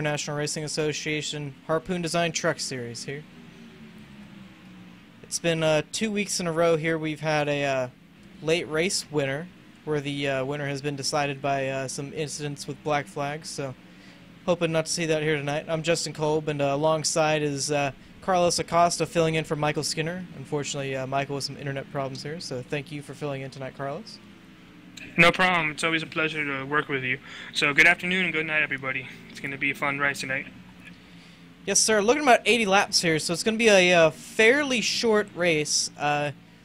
International Racing Association Harpoon Design Truck Series here. It's been 2 weeks in a row here. We've had a late race winner, where the winner has been decided by some incidents with black flags, so hoping not to see that here tonight. I'm Justin Kolb, and alongside is Carlos Acosta filling in for Michael Skinner. Unfortunately, Michael with some internet problems here, so thank you for filling in tonight, Carlos. No problem. It's always a pleasure to work with you. So good afternoon and good night, everybody. It's going to be a fun race tonight. Yes, sir. Looking about 80 laps here, so it's going to be a fairly short race.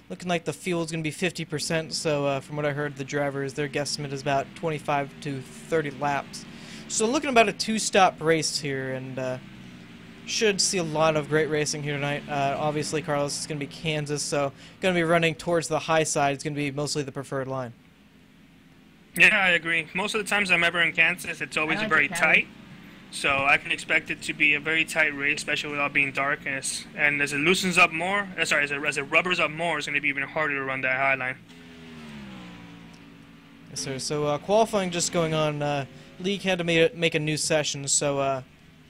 Looking like the field's going to be 50%, so from what I heard, the drivers, their guesstimate is about 25 to 30 laps. So looking about a two-stop race here, and should see a lot of great racing here tonight. Obviously, Carlos, is going to be Kansas, so going to be running towards the high side. It's going to be mostly the preferred line. Yeah, I agree. Most of the times I'm ever in Kansas, it's always very tight. So I can expect it to be a very tight race, especially without being dark. And as it loosens up more, as it rubbers up more, it's going to be even harder to run that high line. Yes, sir. So qualifying just going on. League had to make a new session, so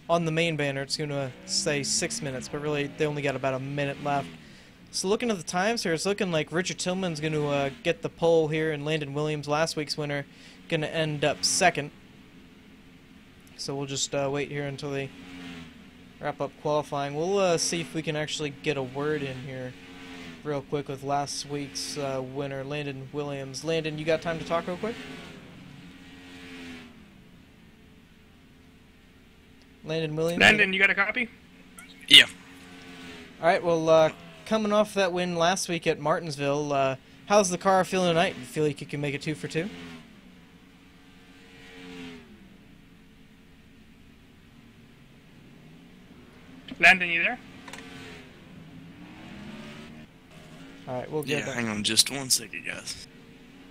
on the main banner it's going to say 6 minutes, but really they only got about a minute left. So looking at the times here, it's looking like Richard Tillman's going to get the pole here, and Landon Williams, last week's winner, going to end up second. So we'll just wait here until they wrap up qualifying. We'll see if we can actually get a word in here real quick with last week's winner, Landon Williams. Landon, you got time to talk real quick? Landon Williams? Landon, you got a copy? Yeah. Alright, well, coming off that win last week at Martinsville, how's the car feeling tonight? You feel like you can make it 2 for 2? Landon, you there? Alright, we'll get Yeah, that. hang on just 1 second, guys.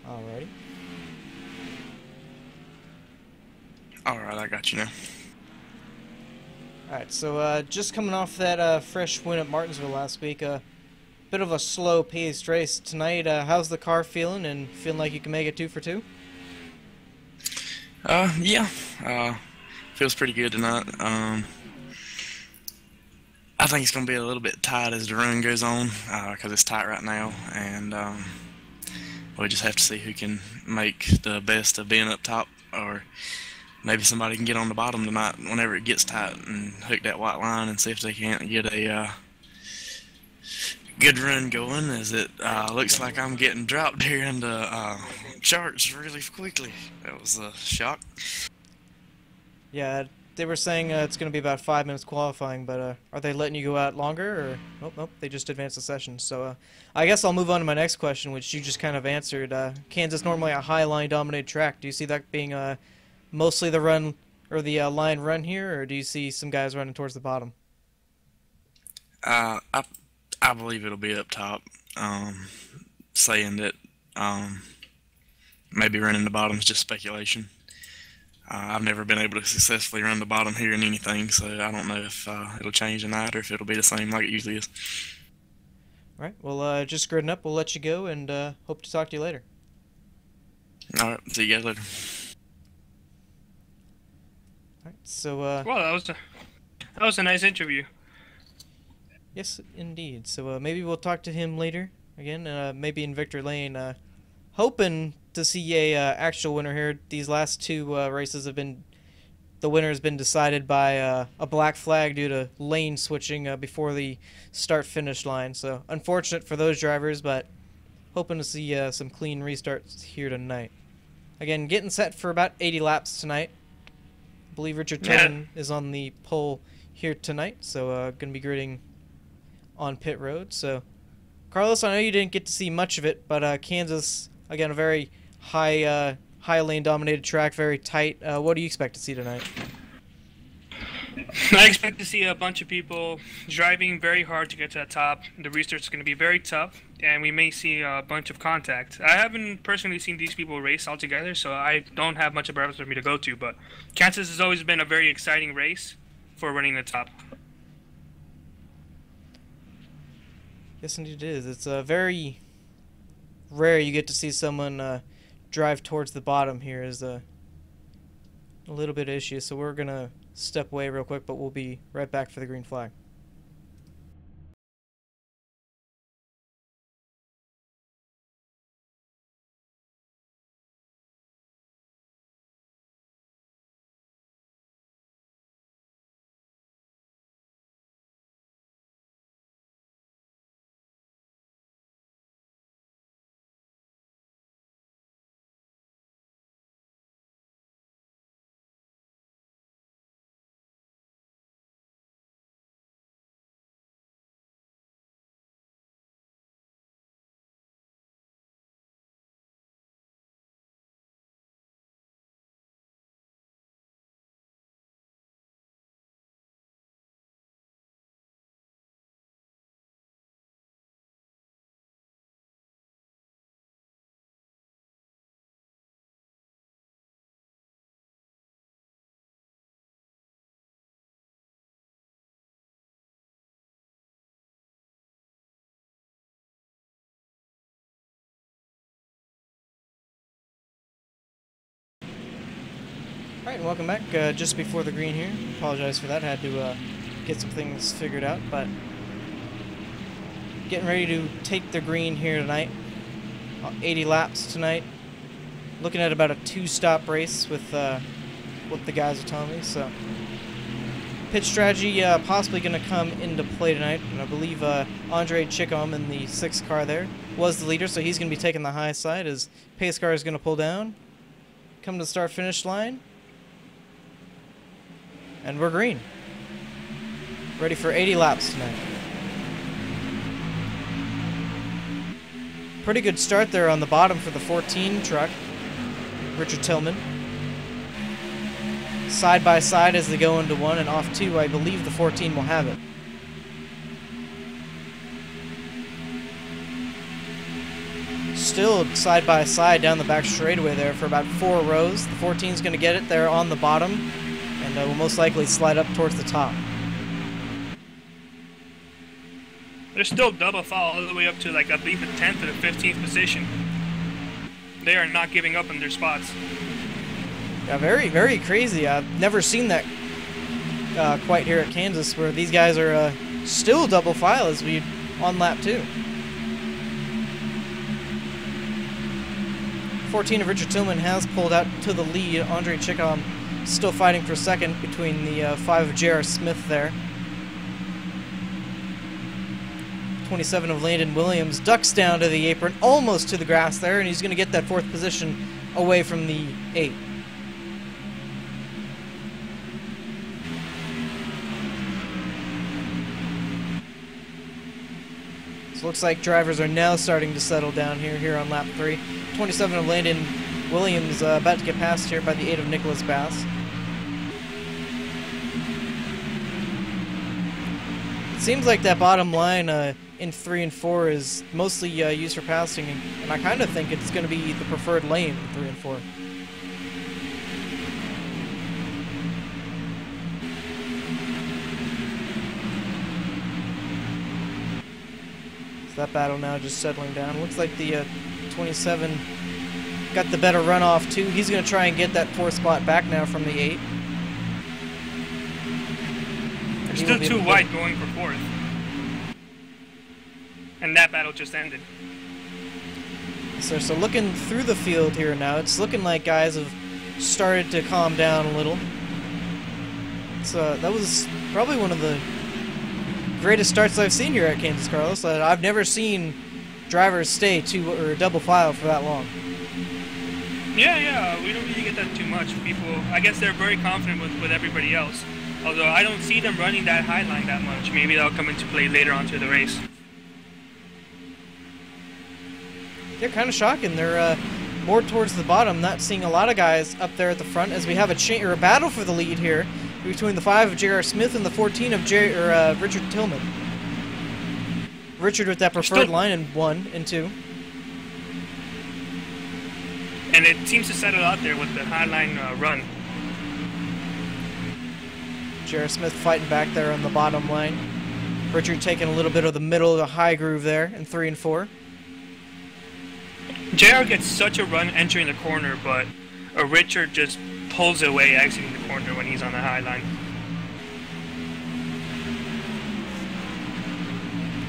Alrighty. Alright, I got you now. Alright, so just coming off that fresh win at Martinsville last week, bit of a slow-paced race tonight. How's the car feeling, and feeling like you can make it 2 for 2? Yeah. Feels pretty good tonight. I think it's going to be a little bit tight as the run goes on, because it's tight right now, and we just have to see who can make the best of being up top, or maybe somebody can get on the bottom tonight whenever it gets tight and hook that white line and see if they can't get a good run going, as it looks like I'm getting dropped here in the charts really quickly. That was a shock. Yeah, they were saying it's going to be about 5 minutes qualifying, but are they letting you go out longer, or nope, they just advanced the session. So I guess I'll move on to my next question, which you just kind of answered. Kansas normally a high line dominated track. Do you see that being mostly the run or the line run here, or do you see some guys running towards the bottom? I believe it'll be up top. Saying that maybe running the bottom is just speculation. I've never been able to successfully run the bottom here in anything, so I don't know if it'll change tonight or if it'll be the same like it usually is. All right, well, just gridding up, we'll let you go, and hope to talk to you later. All right, see you guys later. All right, so Well, that was a nice interview. yes, indeed. So maybe we'll talk to him later again, maybe in Victor Lane. Hoping to see a actual winner here. These last 2 races have been, the winner has been decided by a black flag due to lane switching before the start-finish line. So unfortunate for those drivers, but hoping to see some clean restarts here tonight. Again, getting set for about 80 laps tonight. I believe Richard Tillman is on the pole here tonight, so going to be gridding on pit road. So Carlos, I know you didn't get to see much of it, but Kansas, again, a very high lane dominated track, very tight. What do you expect to see tonight? I expect to see a bunch of people driving very hard to get to the top. The restart's going to be very tough, and we may see a bunch of contact. I haven't personally seen these people race all together, so I don't have much of a reference for me to go to, but Kansas has always been a very exciting race for running the top. Yes, indeed it is. It's very rare you get to see someone drive towards the bottom here. Is a little bit of issue, so we're going to step away real quick, but we'll be right back for the green flag. Alright, and welcome back. Just before the green here. Apologize for that. Had to get some things figured out, but getting ready to take the green here tonight. 80 laps tonight. Looking at about a 2-stop race with what the guys are telling me. So, pitch strategy possibly going to come into play tonight, and I believe Andre Chickham in the 6th car there was the leader, so he's going to be taking the high side as pace car is going to pull down. Come to the start-finish line. And we're green. Ready for 80 laps tonight. Pretty good start there on the bottom for the 14 truck. Richard Tillman. Side by side as they go into 1 and off 2, I believe the 14 will have it. Still side by side down the back straightaway there for about 4 rows. The 14 is going to get it there on the bottom. And will most likely slide up towards the top. They're still double foul all the way up to, like, I believe the 10th or the 15th position. They are not giving up in their spots. Yeah, very, very crazy. I've never seen that quite here at Kansas, where these guys are still double file as we on lap 2. 14 of Richard Tillman has pulled out to the lead. Andre Chickham still fighting for second between the 5 of J.R. Smith there. 27 of Landon Williams ducks down to the apron, almost to the grass there, and he's going to get that 4th position away from the 8. So looks like drivers are now starting to settle down here on lap 3. 27 of Landon Williams about to get passed here by the 8 of Nicholas Bass. It seems like that bottom line in 3 and 4 is mostly used for passing, and I kind of think it's going to be the preferred lane in 3 and 4. So that battle now just settling down. Looks like the 27 got the better runoff too. He's going to try and get that 4th spot back now from the 8. They're still too wide going for 4th. And that battle just ended. So looking through the field here now, it's looking like guys have started to calm down a little. So that was probably one of the greatest starts I've seen here at Kansas, Carlos. I've never seen drivers stay double file for that long. Yeah, we don't really get that too much. People, I guess they're very confident with everybody else. Although I don't see them running that high line that much. Maybe that'll come into play later on to the race. They're kind of shocking. They're more towards the bottom, not seeing a lot of guys up there at the front as we have a battle for the lead here between the 5 of J.R. Smith and the 14 of Richard Tillman. Richard with that preferred line in 1 and 2. And it seems to settle out there with the high line run. J.R. Smith fighting back there on the bottom line. Richard taking a little bit of the middle of the high groove there in 3 and 4. JR gets such a run entering the corner, but Richard just pulls away exiting the corner when he's on the high line.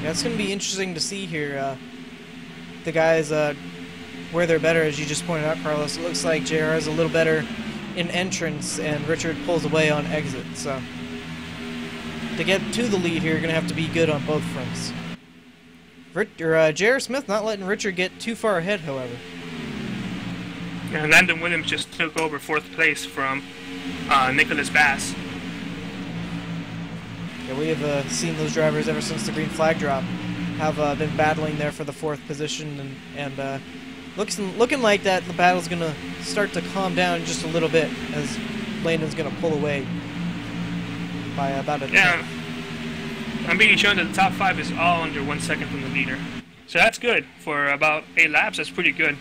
Yeah, it's going to be interesting to see here. The guys, where they're better, as you just pointed out, Carlos. It looks like JR is a little better in entrance, and Richard pulls away on exit. So to get to the lead here, you're going to have to be good on both fronts. J.R. Smith not letting Richard get too far ahead, however. And Landon Williams just took over 4th place from Nicholas Bass. Yeah, we have seen those drivers ever since the green flag drop have been battling there for the 4th position, and looking like that the battle's going to start to calm down just a little bit as Landon's going to pull away by about a 10th. Yeah. I'm being shown that the top 5 is all under 1 second from the leader. So that's good. For about 8 laps, that's pretty good.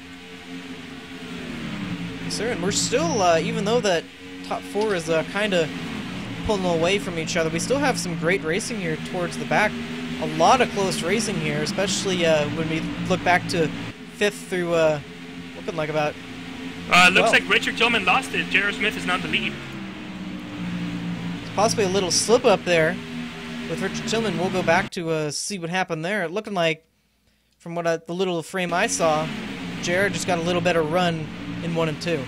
Yes, sir, and we're still, even though that top 4 is kind of pulling away from each other, we still have some great racing here towards the back. A lot of close racing here, especially when we look back to 5th through, looking like about... Looks like Richard Tillman lost it. J.R. Smith is now the lead. It's possibly a little slip up there with Richard Tillman. We'll go back to see what happened there. Looking like, from what the little frame I saw, JR just got a little better run in 1 and 2.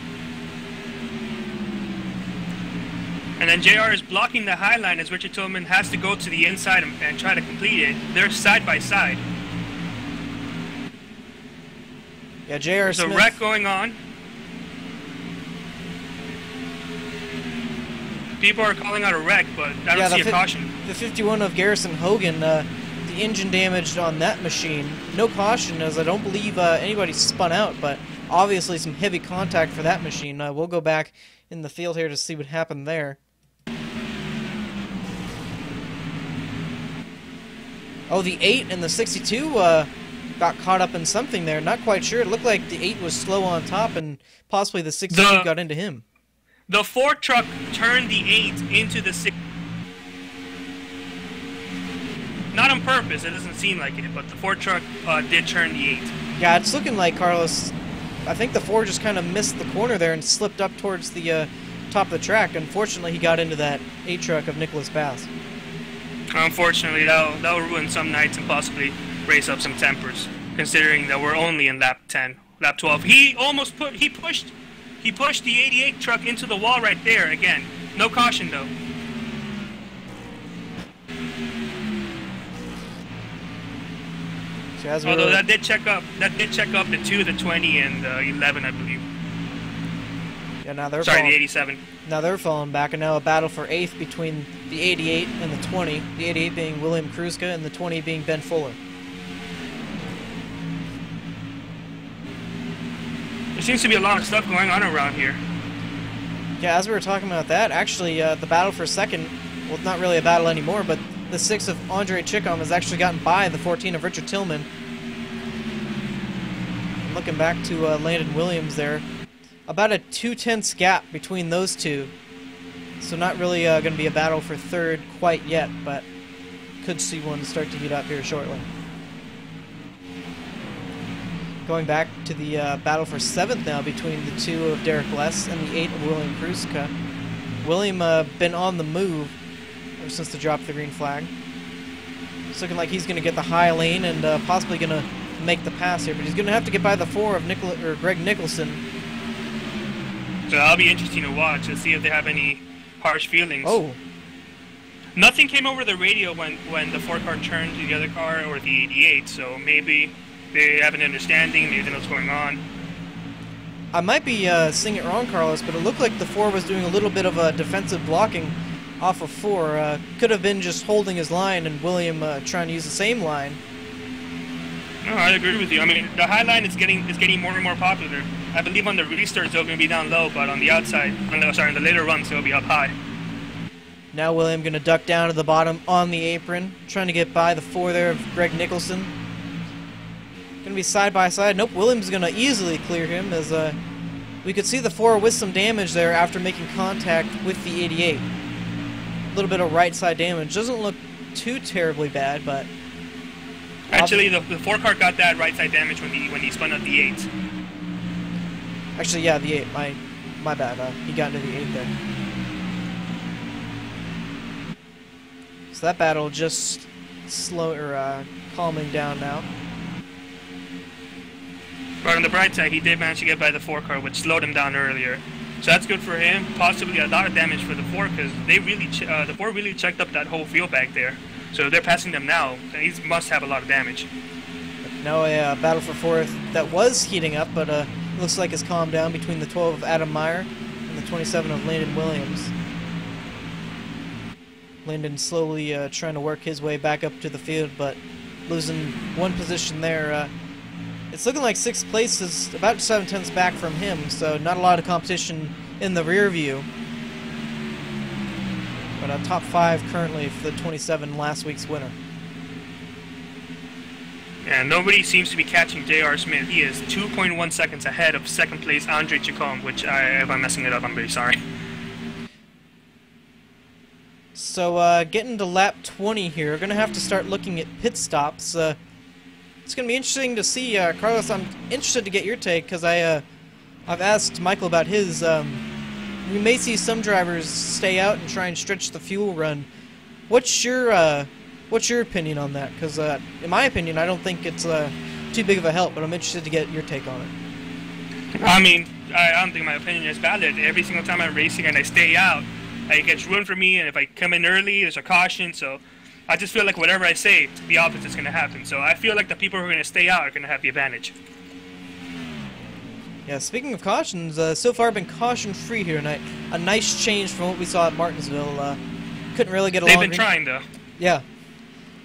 And then JR is blocking the high line as Richard Tillman has to go to the inside and try to complete it. They're side by side. Yeah, JR There's Smith. a wreck going on. People are calling out a wreck, but I don't see a caution. The 51 of Garrison Hogan, the engine damaged on that machine. No caution, as I don't believe anybody spun out, but obviously some heavy contact for that machine. We'll go back in the field here to see what happened there. Oh, the 8 and the 62 got caught up in something there. Not quite sure. It looked like the 8 was slow on top, and possibly the 62 got into him. The 4 truck turned the 8 into the 6. Not on purpose, it doesn't seem like it, but the 4 truck did turn the 8. Yeah, it's looking like, Carlos, I think the 4 just kind of missed the corner there and slipped up towards the top of the track. Unfortunately, he got into that 8 truck of Nicholas Bass. Unfortunately, that'll ruin some nights and possibly raise up some tempers, considering that we're only in lap 10, lap 12. He pushed the 88 truck into the wall right there again. No caution though. So although that did check up the 2, the 20, and the 11, I believe. Yeah, now they're the 87. Now they're falling back, and now a battle for 8th between the 88 and the 20. The 88 being William Kruska and the 20 being Ben Fuller. There seems to be a lot of stuff going on around here. Yeah, as we were talking about that, actually, the battle for 2nd, well, it's not really a battle anymore, but the 6 of Andre Chickham has actually gotten by the 14 of Richard Tillman. Looking back to Landon Williams there. About a 2/10 gap between those two. So not really going to be a battle for 3rd quite yet, but could see one start to heat up here shortly. Going back to the battle for 7th now between the 2 of Derek Less and the 8 of William Kruska. William been on the move ever since the drop of the green flag. It's looking like he's going to get the high lane and possibly going to make the pass here, but he's going to have to get by the 4 of Greg Nicholson. So that'll be interesting to watch and see if they have any harsh feelings. Oh. Nothing came over the radio when the 4 car turned to the other car or the 88, so maybe they have an understanding, maybe they know what's going on. I might be seeing it wrong, Carlos, but it looked like the 4 was doing a little bit of defensive blocking off of 4. Could have been just holding his line and William trying to use the same line. No, I agree with you. I mean, the high line is getting more and more popular. I believe on the restarts they're going to be down low, but on the outside, in the later runs they'll be up high. Now William going to duck down to the bottom on the apron, trying to get by the 4 there of Greg Nicholson. Going to be side by side. Nope, Williams going to easily clear him as we could see the 4 with some damage there after making contact with the 88. A little bit of right side damage. Doesn't look too terribly bad, but actually the 4 car got that right side damage when he spun up the 8. Actually, yeah, the 8. My bad. He got into the 8 there. So that battle just calming down now. But on the bright side, he did manage to get by the 4 car, which slowed him down earlier. So that's good for him. Possibly a lot of damage for the 4, because they really the 4 really checked up that whole field back there. So if they're passing them now, he must have a lot of damage. Now a battle for 4th that was heating up, but looks like it's calmed down between the 12 of Adam Meyer and the 27 of Landon Williams. Landon slowly trying to work his way back up to the field, but losing one position there. It's looking like 6th place is about 7/10 back from him, so not a lot of competition in the rear view. But top 5 currently for the 27, last week's winner. And nobody seems to be catching J.R. Smith. He is 2.1 seconds ahead of 2nd place Andre Chacon, which if I'm messing it up, I'm very sorry. So getting to lap 20 here, we're going to have to start looking at pit stops. It's going to be interesting to see, Carlos, I'm interested to get your take, because I've asked Michael about his. We may see some drivers stay out and try and stretch the fuel run. What's your opinion on that? Because in my opinion, I don't think it's too big of a help, but I'm interested to get your take on it. I mean, I don't think my opinion is valid. Every single time I'm racing and I stay out, it gets ruined for me, and if I come in early, there's a caution, so I just feel like whatever I say, the opposite is going to happen. So I feel like the people who are going to stay out are going to have the advantage. Yeah, speaking of cautions, so far been caution-free here tonight. A nice change from what we saw at Martinsville. Couldn't really get along. They've been trying, though. Yeah.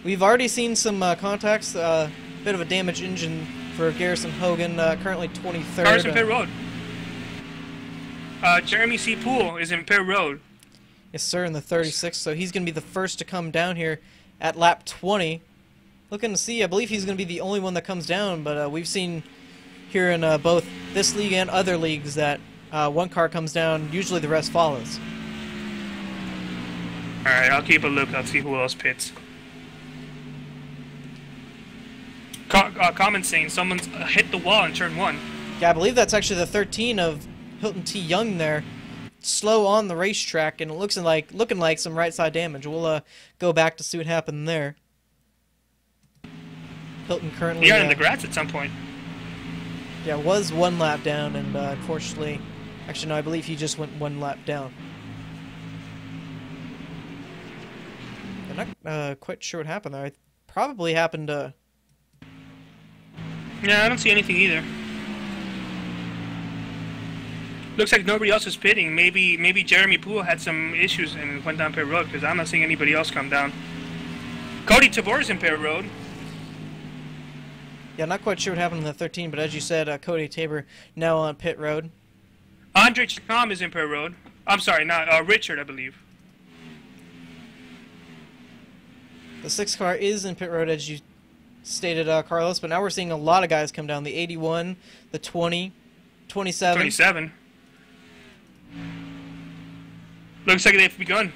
We've already seen some contacts. Bit of a damaged engine for Garrison Hogan, currently 23rd. Carson Pit Road. Jeremy C. Poole is in Pit Road. Yes, sir, in the 36th, so he's going to be the first to come down here at lap 20. Looking to see, I believe he's going to be the only one that comes down, but we've seen here in both this league and other leagues that one car comes down, usually the rest follows. Alright, I'll keep a lookout, see who else pits. Comment saying someone's hit the wall in turn 1. Yeah, I believe that's actually the 13 of Hilton T. Young there. Slow on the racetrack, and it looking like some right side damage. We'll go back to see what happened there. Hilton currently in the grass at some point. Yeah, was 1 lap down, and unfortunately, actually no, I believe he just went 1 lap down. I'm not quite sure what happened there. It probably happened. Yeah, I don't see anything either. Looks like nobody else is pitting. Maybe Jeremy Poole had some issues and went down Pit Road, because I'm not seeing anybody else come down. Cody Tabor's in Pit Road. Yeah, not quite sure what happened in the 13, but as you said, Cody Tabor now on Pit Road. Andre Chacon is in Pit Road. I'm sorry, not Richard, I believe. The 6th car is in Pit Road, as you stated, Carlos, but now we're seeing a lot of guys come down. The 81, the 20, 27. 27. Looks like they've begun.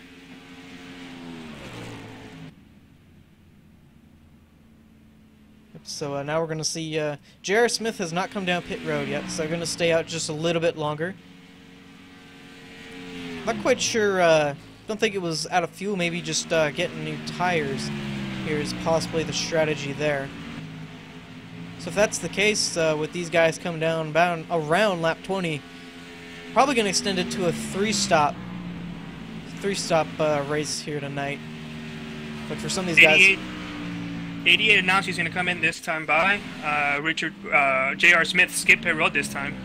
So now we're going to see J.R. Smith has not come down pit road yet, so they're going to stay out just a little bit longer. Not quite sure, don't think it was out of fuel, maybe just getting new tires here is possibly the strategy there. So if that's the case, with these guys coming down around lap 20, probably going to extend it to a three-stop race here tonight. But for some of these guys... 88 announced he's going to come in this time by. J.R. Smith skipped pit road this time.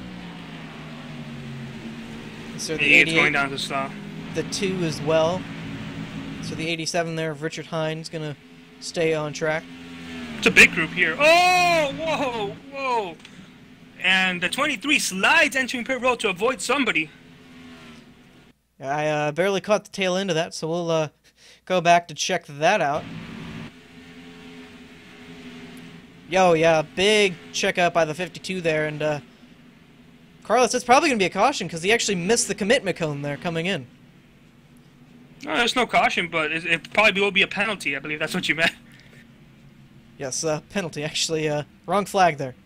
So the 88's going down to slow. The 2 as well. So the 87 there of Richard Hines going to stay on track. It's a big group here. Oh, whoa, whoa. And the 23 slides entering pit road to avoid somebody. I barely caught the tail end of that, so we'll go back to check that out. Yo, yeah, big checkup by the 52 there, and Carlos, it's probably going to be a caution because he actually missed the commitment cone there coming in. No, there's no caution, but it probably will be a penalty. I believe that's what you meant. Yes, penalty, actually. Wrong flag there.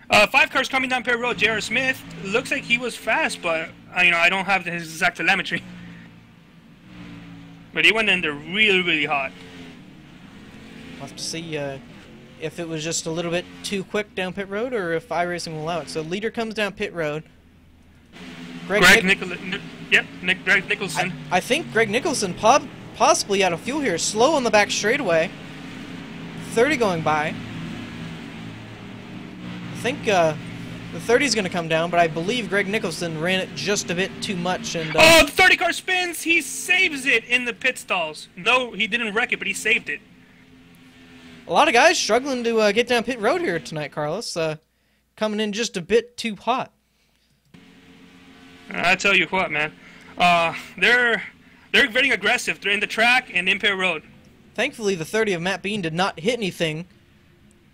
5 cars coming down pit road. J.R. Smith looks like he was fast, but I don't have his exact telemetry. But he went in there really, really hot. We'll have to see if it was just a little bit too quick down pit road or if iRacing will allow it. So leader comes down pit road. Greg Nicholson. I think Greg Nicholson possibly out of fuel here. Slow on the back straightaway. 30 going by. I think the 30 is going to come down, but I believe Greg Nicholson ran it just a bit too much. And oh, the 30 car spins! He saves it in the pit stalls. No, he didn't wreck it, but he saved it. A lot of guys struggling to get down pit road here tonight, Carlos. Coming in just a bit too hot. I tell you what, man. They're very aggressive. They're in the track and in pit road. Thankfully, the 30 of Matt Bean did not hit anything,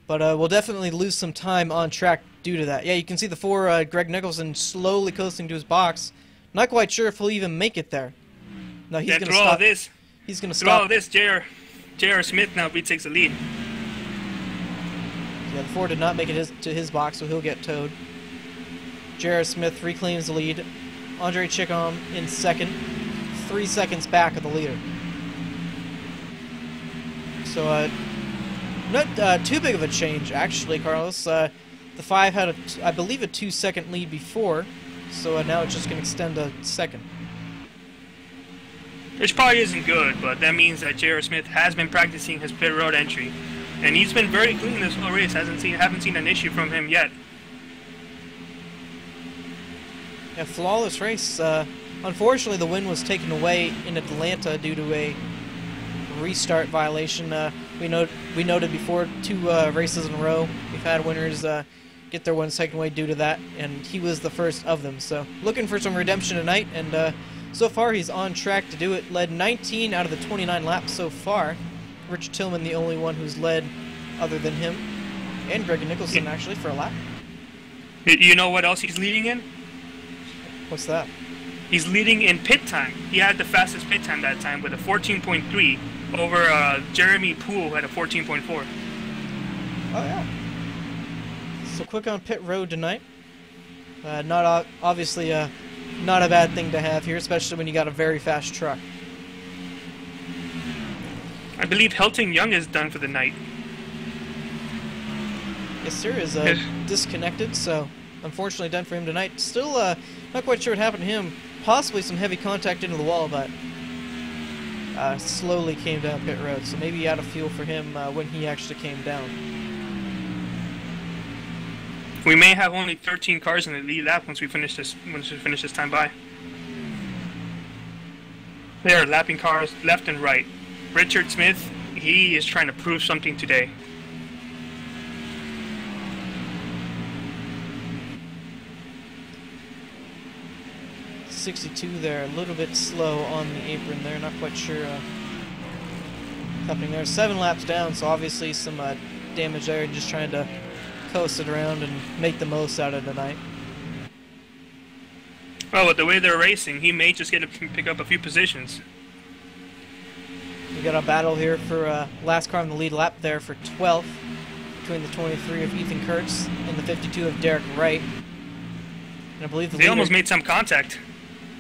but we'll definitely lose some time on track due to that. Yeah, you can see the 4 Greg Nicholson slowly coasting to his box. Not quite sure if he'll even make it there. No, he's going to stop. He's going to stop. Through all this, J.R. Smith now takes the lead. Yeah, the 4 did not make it to his box, so he'll get towed. J.R. Smith reclaims the lead. Andre Chicom in second, 3 seconds back of the leader. So, not too big of a change, actually, Carlos. The 5 had, I believe, a 2-second lead before, so now it's just going to extend a second. Which probably isn't good, but that means that J.R. Smith has been practicing his pit road entry. And he's been very clean this whole race. Haven't seen an issue from him yet. A flawless race. Unfortunately, the win was taken away in Atlanta due to a restart violation. We noted before 2 races in a row we've had winners get their wins taken away due to that, and he was the first of them. So looking for some redemption tonight, and so far he's on track to do it. Led 19 out of the 29 laps so far. Richard Tillman the only one who's led other than him, and Greg Nicholson actually for a lap. You know what else he's leading in? What's that? He's leading in pit time. He had the fastest pit time that time with a 14.3 over Jeremy Poole at a 14.4. Oh yeah. So quick on pit road tonight. Not obviously not a bad thing to have here, especially when you got a very fast truck. I believe Helton Young is done for the night. Yes, sir, is disconnected, so unfortunately done for him tonight. Still not quite sure what happened to him. Possibly some heavy contact into the wall, but slowly came down pit road, so maybe out of fuel for him when he actually came down. We may have only 13 cars in the lead lap once we finish this time by. They are lapping cars left and right. Richard Smith, he is trying to prove something today. .62 there, a little bit slow on the apron there, not quite sure what's happening there. 7 laps down, so obviously some damage there, just trying to coast it around and make the most out of tonight. Well, with the way they're racing, he may just get to pick up a few positions. We got a battle here for last car in the lead lap there for 12th between the 23 of Ethan Kurtz and the 52 of Derek Wright. And I believe they almost made some contact.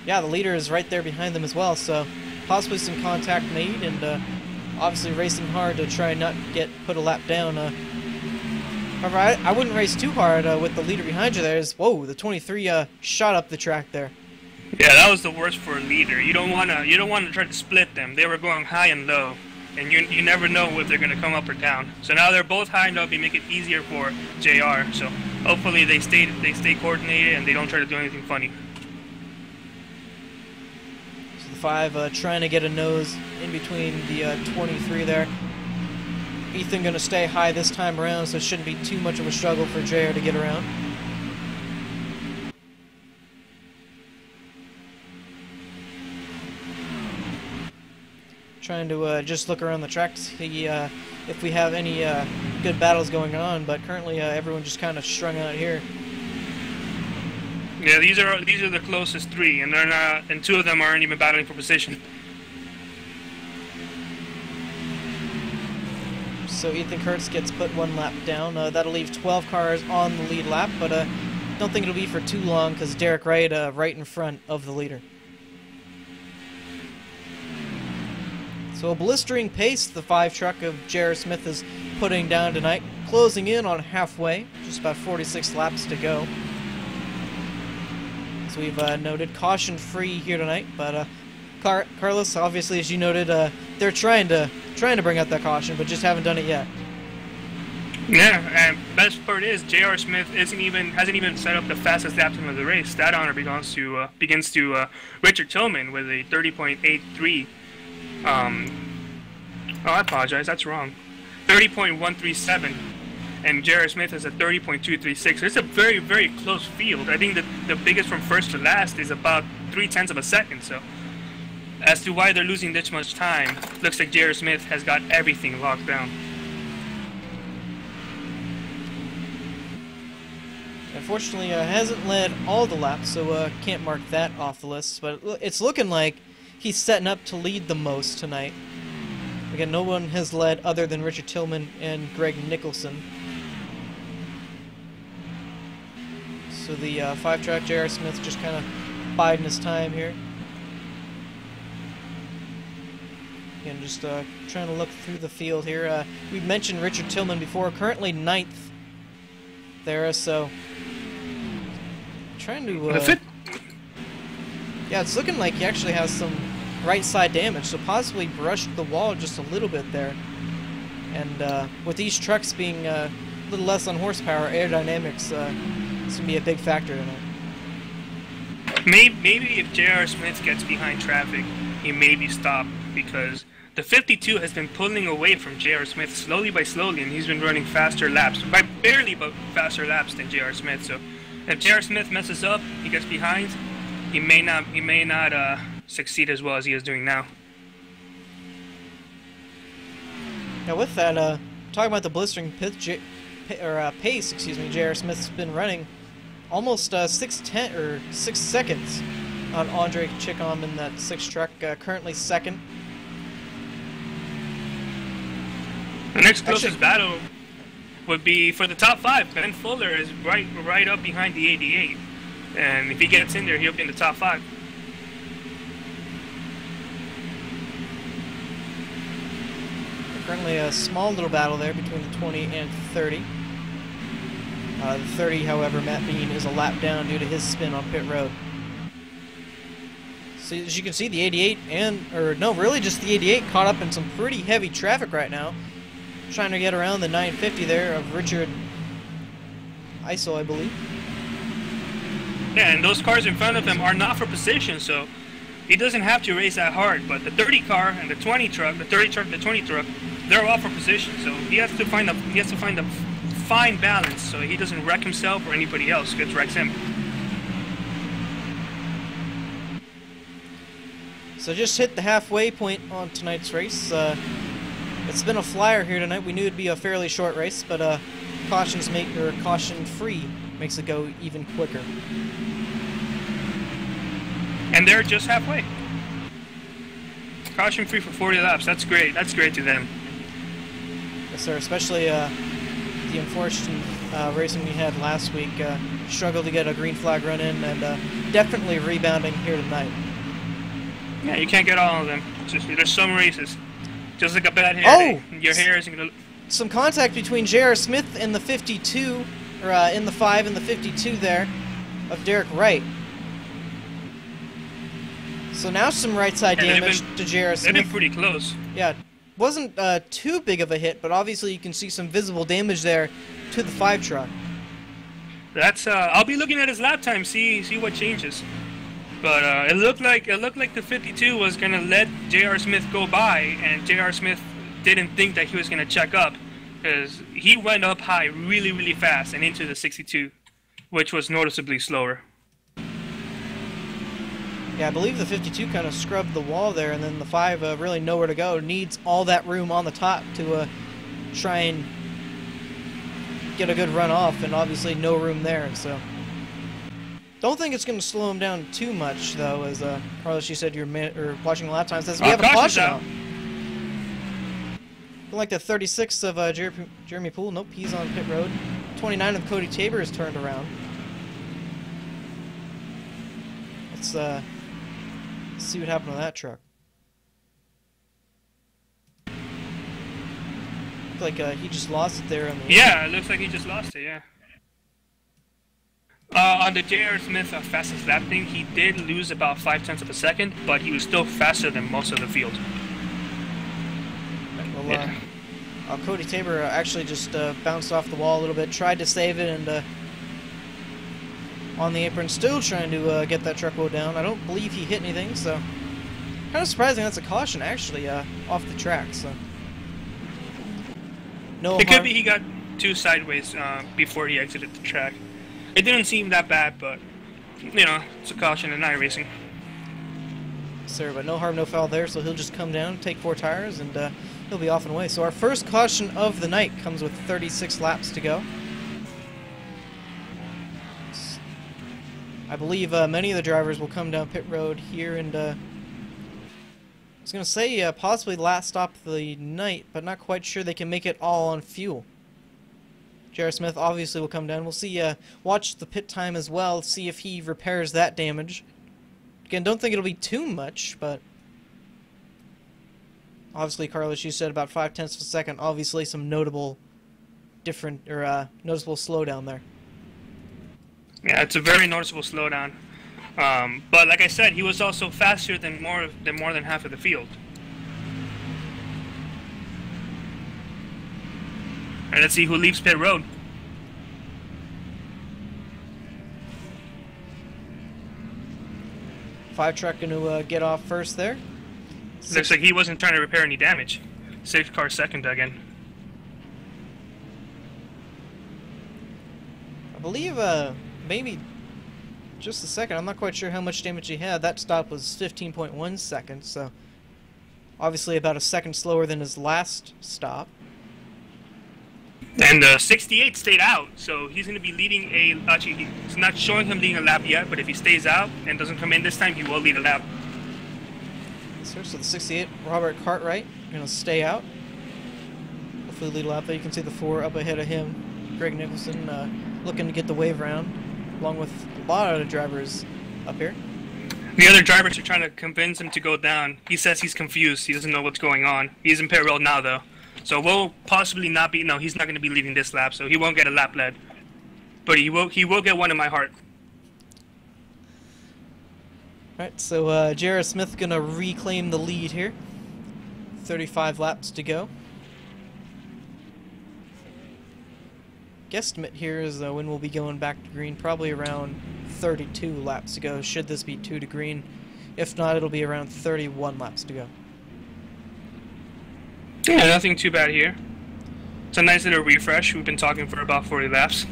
Yeah, the leader is right there behind them as well, so possibly some contact made, and obviously racing hard to try and not get put a lap down. However, I wouldn't race too hard with the leader behind you there. Whoa, the 23 shot up the track there. Yeah, that was the worst for a leader. You don't wanna try to split them. They were going high and low, and you never know if they're gonna come up or down. So now they're both high and low, and make it easier for JR. So hopefully they stay coordinated and they don't try to do anything funny. 5 trying to get a nose in between the 23 there. Ethan going to stay high this time around, so it shouldn't be too much of a struggle for JR to get around. Trying to just look around the track to see if we have any good battles going on, but currently everyone just kind of strung out here. Yeah, these are the closest 3, and they're not, and 2 of them aren't even battling for position. So Ethan Kurtz gets put 1 lap down. That'll leave 12 cars on the lead lap, but don't think it'll be for too long because Derek Wright right in front of the leader. So a blistering pace the 5 truck of J.R. Smith is putting down tonight, closing in on halfway, just about 46 laps to go. As we've noted, caution free here tonight, but Carlos, obviously, as you noted, they're trying to bring out that caution, but just haven't done it yet. Yeah, and best part is J.R. Smith hasn't even set up the fastest lap time of the race. That honor begins to Richard Tillman with a 30.83. Oh, I apologize, that's wrong. 30.137, and J.R. Smith is at 30.236. It's a very, very close field. I think that the biggest from first to last is about 0.3 of a second. So, as to why they're losing this much time, looks like J.R. Smith has got everything locked down. Unfortunately, hasn't led all the laps, so can't mark that off the list. But it's looking like he's setting up to lead the most tonight. Again, no one has led other than Richard Tillman and Greg Nicholson. So the 5-track J.R. Smith just kind of biding his time here. Again, just trying to look through the field here. We mentioned Richard Tillman before, currently 9th there, so trying to yeah, it's looking like he actually has some right side damage, so possibly brushed the wall just a little bit there. And with these trucks being a little less on horsepower, aerodynamics is going to be a big factor tonight. Maybe if J.R. Smith gets behind traffic, he may be stopped, because the 52 has been pulling away from J.R. Smith slowly by slowly, and he's been running faster laps, by barely but faster laps than J.R. Smith. So if J.R. Smith messes up, he gets behind, he may not succeed as well as he is doing now. Now with that, talking about the blistering pace, excuse me, J.R. Smith's been running almost 6 seconds on Andre Chickham in that 6 truck, currently 2nd. The next closest battle would be for the top 5. Ben Fuller is right up behind the 88, and if he gets in there, he'll be in the top 5. Currently a small little battle there between the 20 and 30. The 30, however, Matt Bean is a lap down due to his spin on pit road. So as you can see, the 88 just the 88 caught up in some pretty heavy traffic right now, trying to get around the 950 there of Richard Isel, I believe. Yeah, and those cars in front of him are not for position, so he doesn't have to race that hard. But the 30 car and the 20 truck, the 30 truck, the 20 truck, they're all for position. So he has to find a fine balance so he doesn't wreck himself or anybody else gets wrecks him. So just hit the halfway point on tonight's race. It's been a flyer here tonight. We knew it'd be a fairly short race, but caution free makes it go even quicker. And they're just halfway. Caution free for 40 laps. That's great. That's great to them. Yes, sir. Especially the unfortunate racing we had last week. Struggled to get a green flag run in, and definitely rebounding here tonight. Yeah, you can't get all of them. There's some races. Just like a bad hair day. Your hair isn't gonna. Some contact between J.R. Smith and the 52, or in the 5 and the 52 there, of Derek Wright. So now some right side damage to J.R. Smith. They've been pretty close. Yeah, wasn't too big of a hit, but obviously you can see some visible damage there to the 5 truck. That's I'll be looking at his lap time, see what changes. But it looked like the 52 was gonna let J.R. Smith go by, and J.R. Smith didn't think that he was gonna check up, because he went up high really, really fast and into the 62, which was noticeably slower. Yeah, I believe the 52 kind of scrubbed the wall there, and then the 5 really nowhere to go. Needs all that room on the top to try and get a good run off, and obviously no room there, so. Don't think it's going to slow him down too much, though, as Carlos, you said you're watching the lap time. Says we have a caution out. Like the 36 of Jeremy Poole. Nope, he's on pit road. 29 of Cody Tabor is turned around. Let's see what happened to that truck. looked like he just lost it there on the Yeah, it looks like he just lost it, yeah. On the J.R. Smith fastest lap thing, he did lose about 0.5 of a second, but he was still faster than most of the field. Well, Yeah. Cody Tabor actually just bounced off the wall a little bit, tried to save it, and on the apron, still trying to get that truck roll down. I don't believe he hit anything, so kind of surprising that's a caution actually off the track. So no It harm. could be he got too sideways before he exited the track. It didn't seem that bad, but, you know, it's a caution in iRacing. Sir, but no harm, no foul there, so he'll just come down, take 4 tires, and he'll be off and away. So our first caution of the night comes with 36 laps to go. I believe many of the drivers will come down pit road here, and I was going to say possibly last stop of the night, but not quite sure they can make it all on fuel. J.R. Smith obviously will come down. We'll see, watch the pit time as well, see if he repairs that damage. Again, don't think it'll be too much, but obviously, Carlos, you said about 0.5 of a second. Obviously, some notable noticeable slowdown there. Yeah, it's a very noticeable slowdown. But like I said, he was also faster than more than half of the field. All right, let's see who leaves pit road. Five truck going to get off first there. Looks like he wasn't trying to repair any damage. 6 car second again. I believe maybe just a second. I'm not quite sure how much damage he had. That stop was 15.1 seconds, so obviously about a second slower than his last stop. And 68 stayed out, so he's going to be leading actually, it's not showing him leading a lap yet, but if he stays out and doesn't come in this time, he will lead a lap. Yes, sir. So the 68, Robert Cartwright, going to stay out. Hopefully lead a lap there. You can see the 4 up ahead of him. Greg Nicholson looking to get the wave round, along with a lot of the drivers up here. The other drivers are trying to convince him to go down. He says he's confused. He doesn't know what's going on. He's in pit road now, though. So we'll possibly not be... No, he's not going to be leading this lap, so he won't get a lap lead. But he will get one in my heart. Alright, so J.R. Smith going to reclaim the lead here. 35 laps to go. Guesstimate here is when we'll be going back to green. Probably around 32 laps to go, should this be 2 to green. If not, it'll be around 31 laps to go. Yeah, nothing too bad here. It's a nice little refresh. We've been talking for about 40 laps.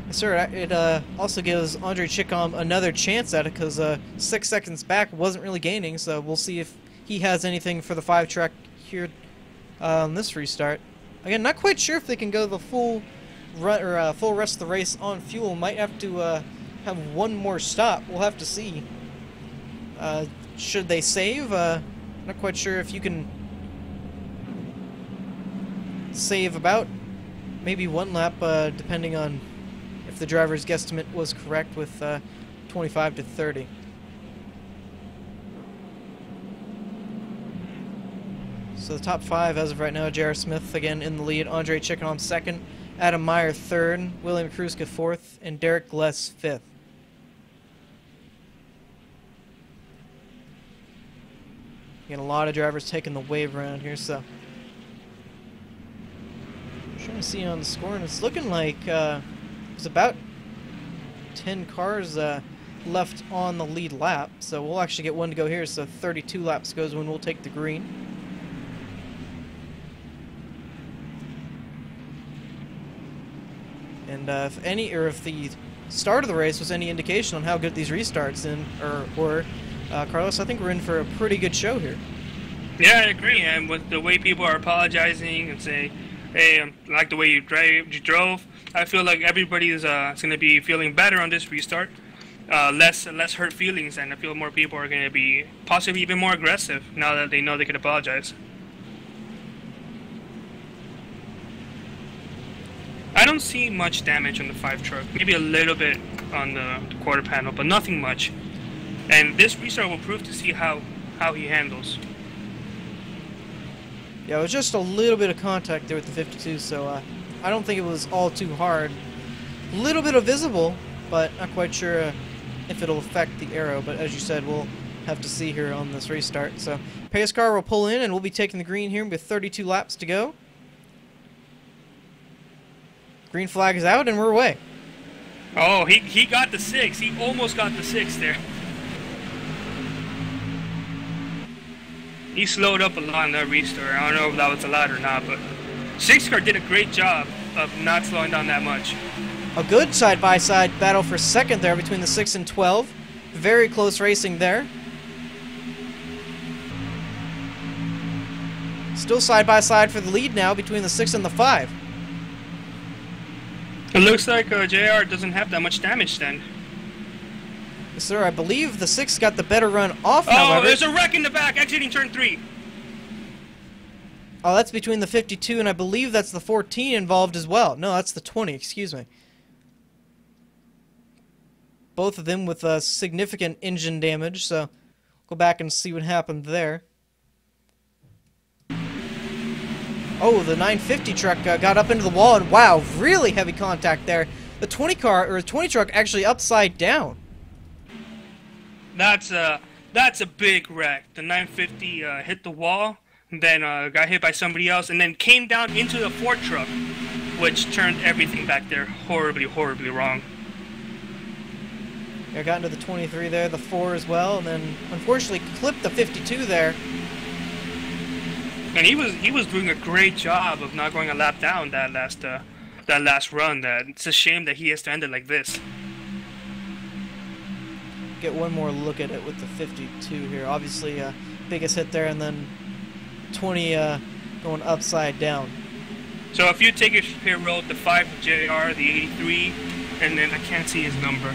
Yes, sir. It also gives Andre Chicom another chance at it because 6 seconds back wasn't really gaining, so we'll see if he has anything for the 5 track here on this restart. Again, not quite sure if they can go the full rest of the race on fuel. Might have to have one more stop. We'll have to see. Should they save? Not quite sure if you can save about maybe 1 lap, depending on if the driver's guesstimate was correct with 25 to 30. So the top 5 as of right now: J.R. Smith again in the lead, Andre Chickenham second, Adam Meyer third, William Kruska fourth, and Derek Gless fifth. Again, a lot of drivers taking the wave around here, so trying to see on the score, and it's looking like there's about 10 cars left on the lead lap, so we'll actually get one to go here. So 32 laps goes when we'll take the green. And if the start of the race was any indication on how good these restarts were, Carlos, I think we're in for a pretty good show here. Yeah, I agree. And with the way people are apologizing and saying, "Hey, I like the way you drove," I feel like everybody is going to be feeling better on this restart. Less hurt feelings, and I feel more people are going to be possibly even more aggressive now that they know they can apologize. I don't see much damage on the 5 truck. Maybe a little bit on the quarter panel, but nothing much. And this restart will prove to see how he handles. Yeah, it was just a little bit of contact there with the 52, so I don't think it was all too hard. A little bit of visible, but not quite sure if it'll affect the arrow. But as you said, we'll have to see here on this restart. So pace car will pull in, and we'll be taking the green here with 32 laps to go. Green flag is out, and we're away. Oh, he got the 6. He almost got the 6 there. He slowed up a lot in that restart. I don't know if that was a lot or not, but 6 car did a great job of not slowing down that much. A good side-by-side battle for second there between the 6 and 12. Very close racing there. Still side-by-side for the lead now between the 6 and the 5. It looks like JR doesn't have that much damage then. Yes, sir. I believe the 6 got the better run off, Oh, however. there's a wreck in the back exiting turn 3. Oh, that's between the 52, and I believe that's the 14 involved as well. No, that's the 20, excuse me. Both of them with significant engine damage, so go back and see what happened there. Oh, the 950 truck got up into the wall, and wow, really heavy contact there. The 20 truck actually upside down. That's a big wreck. The 950 hit the wall, and then got hit by somebody else, and then came down into the Ford truck, which turned everything back there horribly, horribly wrong. Yeah, got into the 23 there, the 4 as well, and then unfortunately clipped the 52 there. And he was doing a great job of not going a lap down that last run. That it's a shame that he has to end it like this. Get one more look at it with the 52 here. Obviously, biggest hit there, and then 20 going upside down. So if you take a pit road, the 5 with JR, the 83, and then I can't see his number.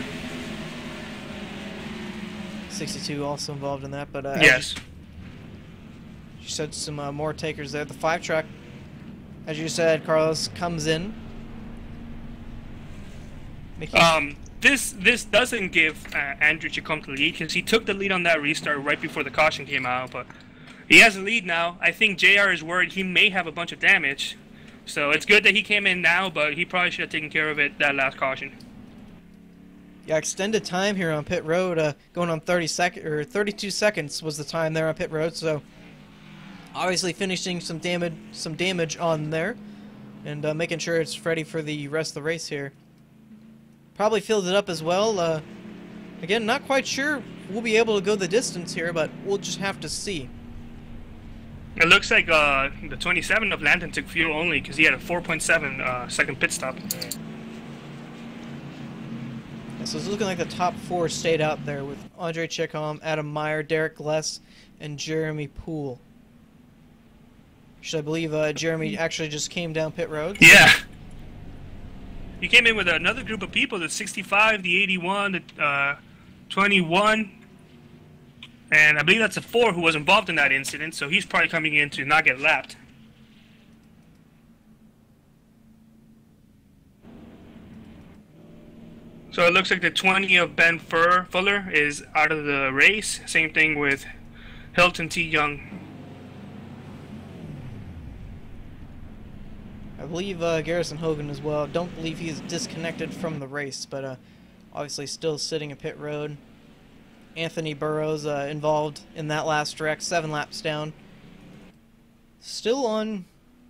62 also involved in that, but yes. You said some more takers there. The 5 truck, as you said, Carlos, comes in. This doesn't give Andrew Chacon the lead because he took the lead on that restart right before the caution came out, but he has a lead now. I think JR is worried he may have a bunch of damage, so it's good that he came in now, but he probably should have taken care of it that last caution. Yeah, extended time here on pit road, going on 32 seconds was the time there on pit road, so obviously finishing some damage on there, and making sure it's ready for the rest of the race here. Probably filled it up as well. Again, not quite sure we'll be able to go the distance here, but we'll just have to see. It looks like the 27 of Landon took fuel only because he had a 4.7 second pit stop. Yeah, so it's looking like the top 4 stayed out there with Andre Chickham, Adam Meyer, Derek Less, and Jeremy Poole. Should I believe Jeremy actually just came down pit road? Yeah. He came in with another group of people, the 65, the 81, the 21, and I believe that's a 4 who was involved in that incident, so he's probably coming in to not get lapped. So it looks like the 20 of Ben Fuller is out of the race. Same thing with Hilton T. Young. I believe Garrison Hogan as well. Don't believe he's disconnected from the race, but obviously still sitting at pit road. Anthony Burrows involved in that last wreck, 7 laps down. Still on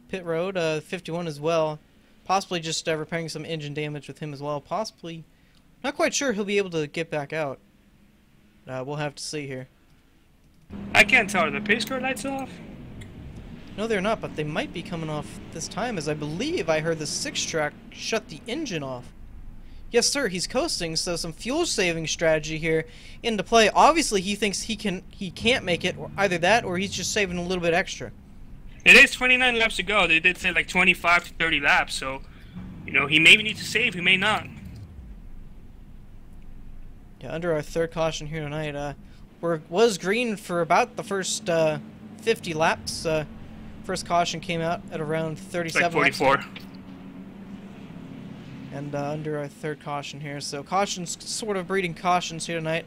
pit road, 51 as well. Possibly just repairing some engine damage with him as well. Possibly, not quite sure he'll be able to get back out. We'll have to see here. I can't tell. Are the pace car lights off? No, they're not, but they might be coming off this time, as I believe I heard the 6 truck shut the engine off. Yes, sir, he's coasting, so some fuel-saving strategy here into play. Obviously, he thinks he can't make it, or either that, or he's just saving a little bit extra. It is 29 laps to go. They did say like 25 to 30 laps, so, you know, he may need to save, he may not. Yeah, under our 3rd caution here tonight, was green for about the first 50 laps. First caution came out at around 37 like 44. laps. And under our 3rd caution here. So cautions, sort of breeding cautions here tonight.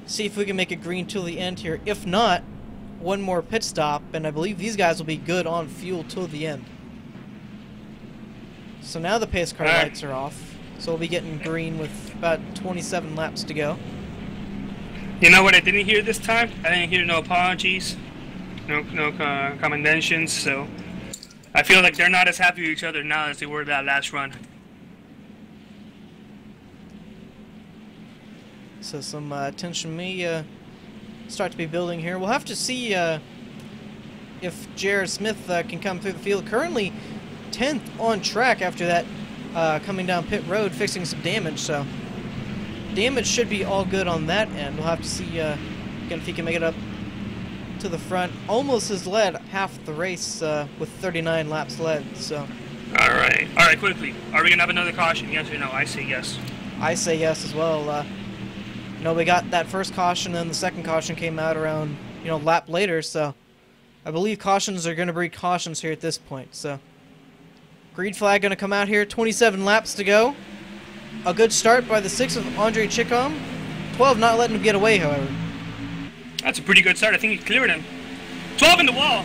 See if we can make it green till the end here. If not, one more pit stop, and I believe these guys will be good on fuel till the end. So now the pace car lights are off, so we'll be getting green with about 27 laps to go. You know what I didn't hear this time? I didn't hear no apologies, no commendations, so I feel like they're not as happy with each other now as they were that last run. So some tension may start to be building here. We'll have to see if Jared Smith can come through the field. Currently 10th on track after that coming down pit road, fixing some damage, so damage should be all good on that end. We'll have to see again if he can make it up to the front. Almost has led half the race with 39 laps led, so. Alright, quickly. Are we going to have another caution, yes or no? I say yes. I say yes as well. You know, we got that first caution, and the second caution came out around, you know, lap later, so I believe cautions are going to breed cautions here at this point, so. Green flag going to come out here, 27 laps to go. A good start by the 6 of Andre Chicom. 12 not letting him get away, however. That's a pretty good start. I think he cleared him. 12 in the wall.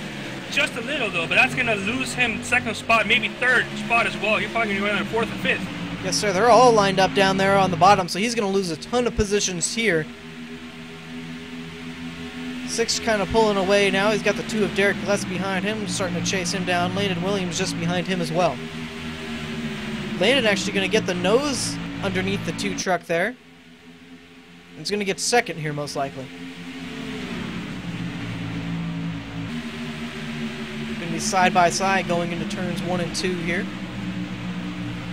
Just a little, though, but that's going to lose him second spot, maybe third spot as well. You're probably going to go in fourth or fifth. Yes, sir. They're all lined up down there on the bottom, so he's going to lose a ton of positions here. 6 kind of pulling away now. He's got the 2 of Derek Less behind him, starting to chase him down. Landon Williams just behind him as well. Landon actually going to get the nose underneath the 2 truck there. He's going to get second here, most likely. Going to be side by side going into turns 1 and 2 here.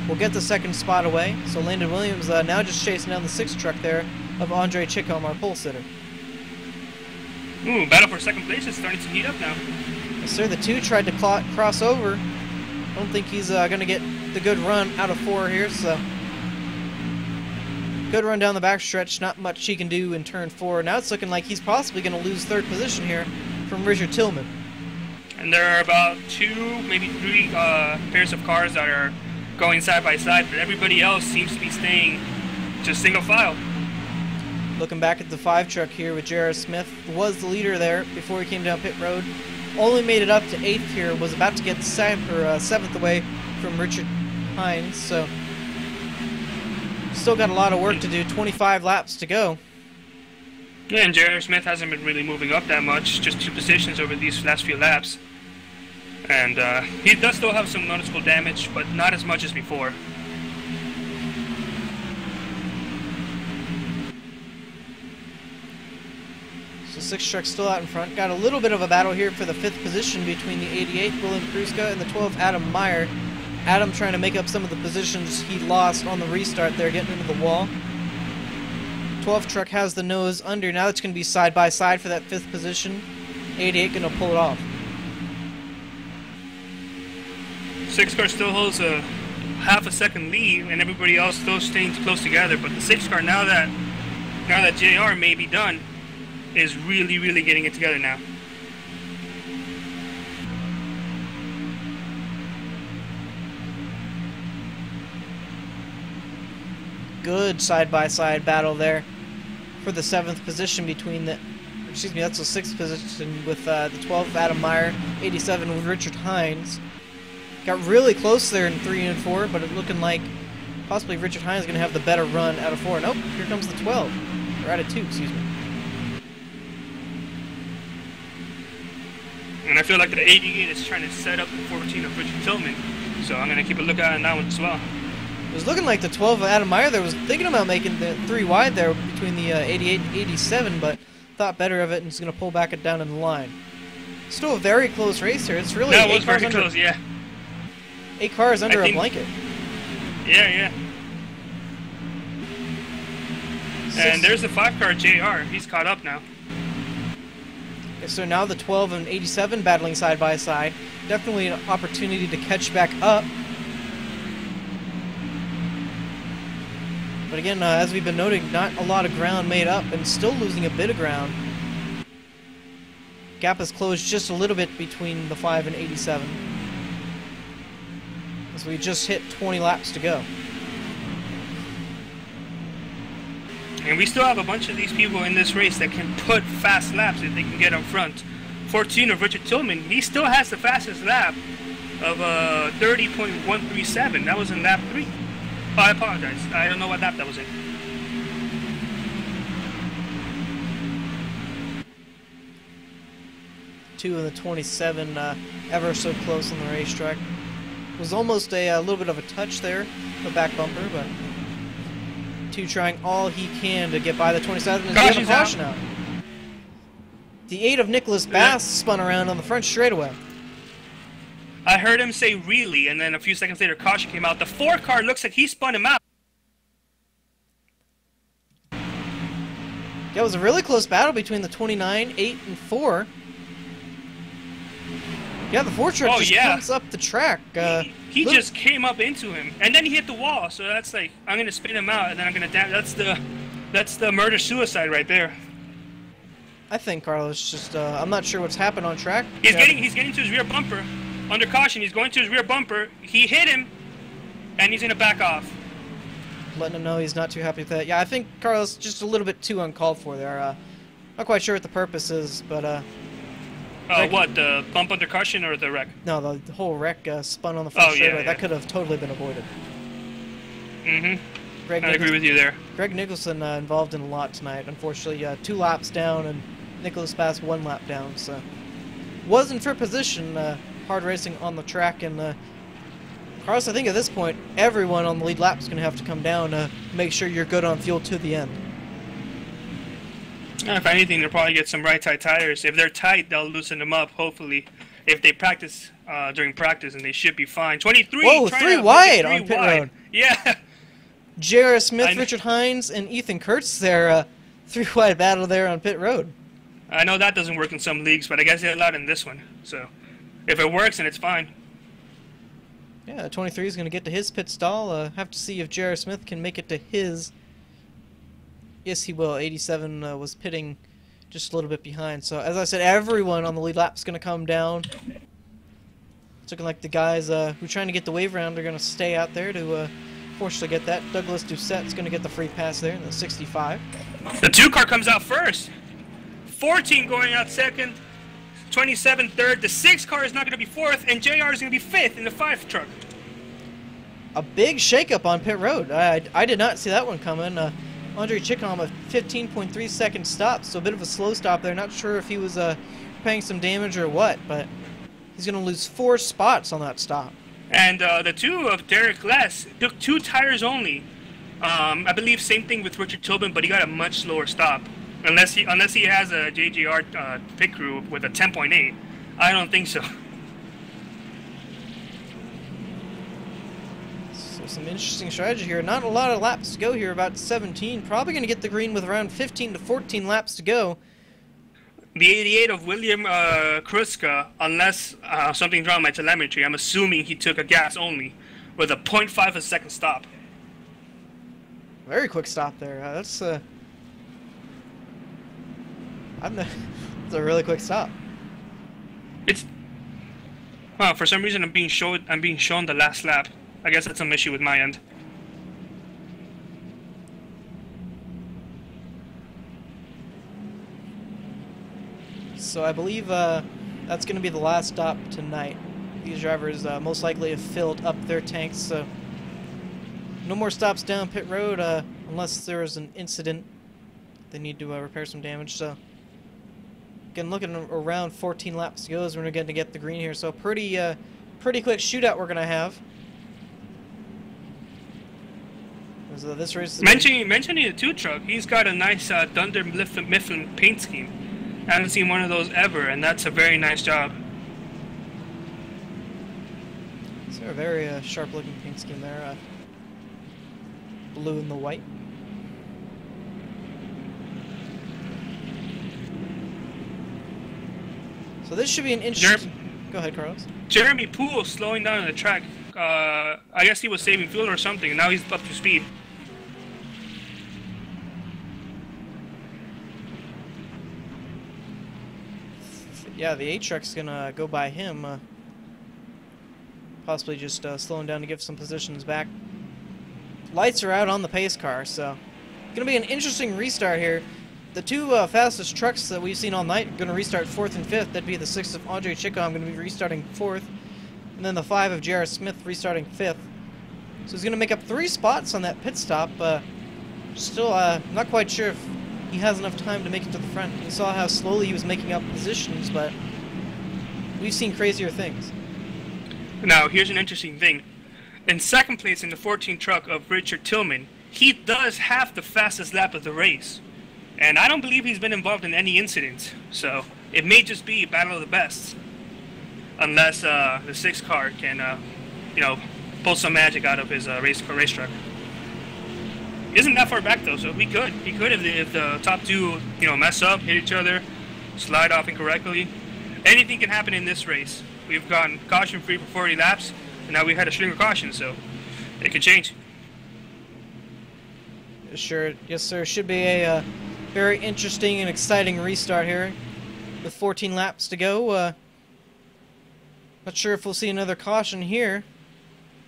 We'll get the second spot away. So Landon Williams now just chasing down the 6 truck there of Andre Chicom, our pole sitter. Ooh, battle for second place is starting to heat up now. Yes, sir. The 2 tried to cross over. I don't think he's going to get the good run out of 4 here, so good run down the backstretch. Not much he can do in turn 4. Now it's looking like he's possibly going to lose 3rd position here from Richard Tillman. And there are about 2, maybe 3 pairs of cars that are going side by side, but everybody else seems to be staying just single file. Looking back at the 5 truck here with Jared Smith, was the leader there before he came down pit road. Only made it up to 8th here, was about to get 7th away from Richard Hines, so still got a lot of work to do. 25 laps to go. Yeah, and Jared Smith hasn't been really moving up that much, just 2 positions over these last few laps. And he does still have some noticeable damage, but not as much as before. So 6 trucks still out in front. Got a little bit of a battle here for the 5th position between the 88 William Kruska and the 12 Adam Meyer. Adam trying to make up some of the positions he lost on the restart there, getting into the wall. 12 truck has the nose under. Now it's going to be side by side for that 5th position. 88 going to pull it off. 6 car still holds a half a second lead, and everybody else still staying close together. But the 6 car, now that JR may be done, is really getting it together now. Good side-by-side battle there for the 7th position between the, excuse me, that's the 6th position with the 12 Adam Meyer, 87 with Richard Hines. Got really close there in 3 and 4, but it looking like possibly Richard Hines is going to have the better run out of 4. Nope, here comes the 12, or out of 2, excuse me. And I feel like the 88 is trying to set up the 14 of Richard Tillman, so I'm going to keep a lookout on that one as well. It was looking like the 12 of Adam Meyer there was thinking about making the 3 wide there between the 88 and 87, but thought better of it and is going to pull back it down in the line. Still a very close race here. It's really that was very close, yeah. 8 cars under a blanket. Yeah. And there's the 5 car JR. He's caught up now. So now the 12 and 87 battling side by side. Definitely an opportunity to catch back up. But again, as we've been noting, not a lot of ground made up and still losing a bit of ground. Gap has closed just a little bit between the 5 and 87. As we just hit 20 laps to go. And we still have a bunch of these people in this race that can put fast laps if they can get up front. 14 of Richard Tillman, he still has the fastest lap of 30.137. That was in lap 3. Oh, I apologize. I don't know what lap that was in. Two in the 27, ever so close on the racetrack. Was almost a little bit of a touch there, the back bumper, but two trying all he can to get by the 27 and get a caution out. The 8 of Nicholas Bass spun around on the front straightaway. I heard him say really, and then a few seconds later, caution came out. The 4 car looks like he spun him out. Yeah, it was a really close battle between the 29, 8, and 4. Yeah, the 4 truck just comes up the track. He just came up into him, and then he hit the wall. So that's like, I'm gonna spin him out, and then I'm gonna that's the murder suicide right there. I think Carlos just I'm not sure what's happened on track. He's getting to his rear bumper. Under caution, he's going to his rear bumper. He hit him, and he's gonna back off. Letting him know he's not too happy with that. Yeah, I think Carlos just a little bit too uncalled for there. Not quite sure what the purpose is, but what, the bump under caution or the wreck? No, the whole wreck spun on the front straightaway. Yeah. That could have totally been avoided. Mm-hmm. I agree with you there. Greg Nicholson involved in a lot tonight. Unfortunately, 2 laps down, and Nicholas Bass 1 lap down. So wasn't for position. Hard racing on the track, and Carlos, I think at this point, everyone on the lead lap is going to have to come down to make sure you're good on fuel to the end. If anything, they'll probably get some right tight tires. If they're tight, they'll loosen them up, hopefully. If they practice during practice, and they should be fine. 23! Whoa, 3 wide on pit road. Yeah! J.R. Smith, Richard Hines, and Ethan Kurtz there. 3 wide battle there on pit road. I know that doesn't work in some leagues, but I guess they're allowed in this one. So, if it works, then it's fine. Yeah, 23 is going to get to his pit stall. Have to see if J.R. Smith can make it to his. Yes, he will. 87 was pitting just a little bit behind. So, as I said, everyone on the lead lap is going to come down. It's looking like the guys who are trying to get the wave round are going to stay out there to fortunately get that. Douglas Doucette's going to get the free pass there in the 65. The 2 car comes out first. 14 going out second. 27 third. The 6 car is not going to be 4th, and JR is going to be 5th in the 5 truck. A big shakeup on pit road. I did not see that one coming. Andre Chickham, a 15.3 second stop, so a bit of a slow stop there. Not sure if he was paying some damage or what, but he's going to lose 4 spots on that stop. And the 2 of Derek Less took 2 tires only. I believe same thing with Richard Tobin, but he got a much slower stop. Unless he has a JGR pit crew with a 10.8. I don't think so. So some interesting strategy here. Not a lot of laps to go here, about 17. Probably going to get the green with around 15 to 14 laps to go. The 88 of William Kruska, unless something's wrong with my telemetry, I'm assuming he took a gas only with a 0.5 of a second stop. Very quick stop there. That's a really quick stop. It's for some reason I'm being shown the last lap. I guess that's some issue with my end. So I believe that's going to be the last stop tonight. These drivers most likely have filled up their tanks, so no more stops down pit road unless there is an incident. They need to repair some damage. So again, looking around 14 laps to go as we're going to get the green here. So pretty quick shootout we're going to have. So this race is mentioning the 2 truck, he's got a nice Dunder Mifflin paint scheme. I haven't seen one of those ever, and that's a very nice job. So a very sharp-looking paint scheme there. Blue and the white. So this should be an interesting. Go ahead, Carlos. Jeremy Poole slowing down on the track. I guess he was saving fuel or something, and now he's up to speed. Yeah, the 8 truck's gonna go by him. Possibly just slowing down to give some positions back. Lights are out on the pace car, so gonna be an interesting restart here. the two fastest trucks that we've seen all night are going to restart 4th and 5th. That'd be the 6 of Andre Chicom going to be restarting 4th, and then the 5 of J.R. Smith restarting 5th. So he's going to make up 3 spots on that pit stop. Still, not quite sure if he has enough time to make it to the front. You saw how slowly he was making up positions, but we've seen crazier things. Now, here's an interesting thing. In second place in the 14 truck of Richard Tillman, he does have the fastest lap of the race. And I don't believe he's been involved in any incidents. So, it may just be battle of the best. Unless the 6 car can, pull some magic out of his race truck. Isn't that far back though, so he could. He could if the top two, mess up, hit each other, slide off incorrectly. Anything can happen in this race. We've gone caution free for 40 laps, and now we had a string of caution, so it could change. Sure, yes sir. Should be a very interesting and exciting restart here, with 14 laps to go. Not sure if we'll see another caution here.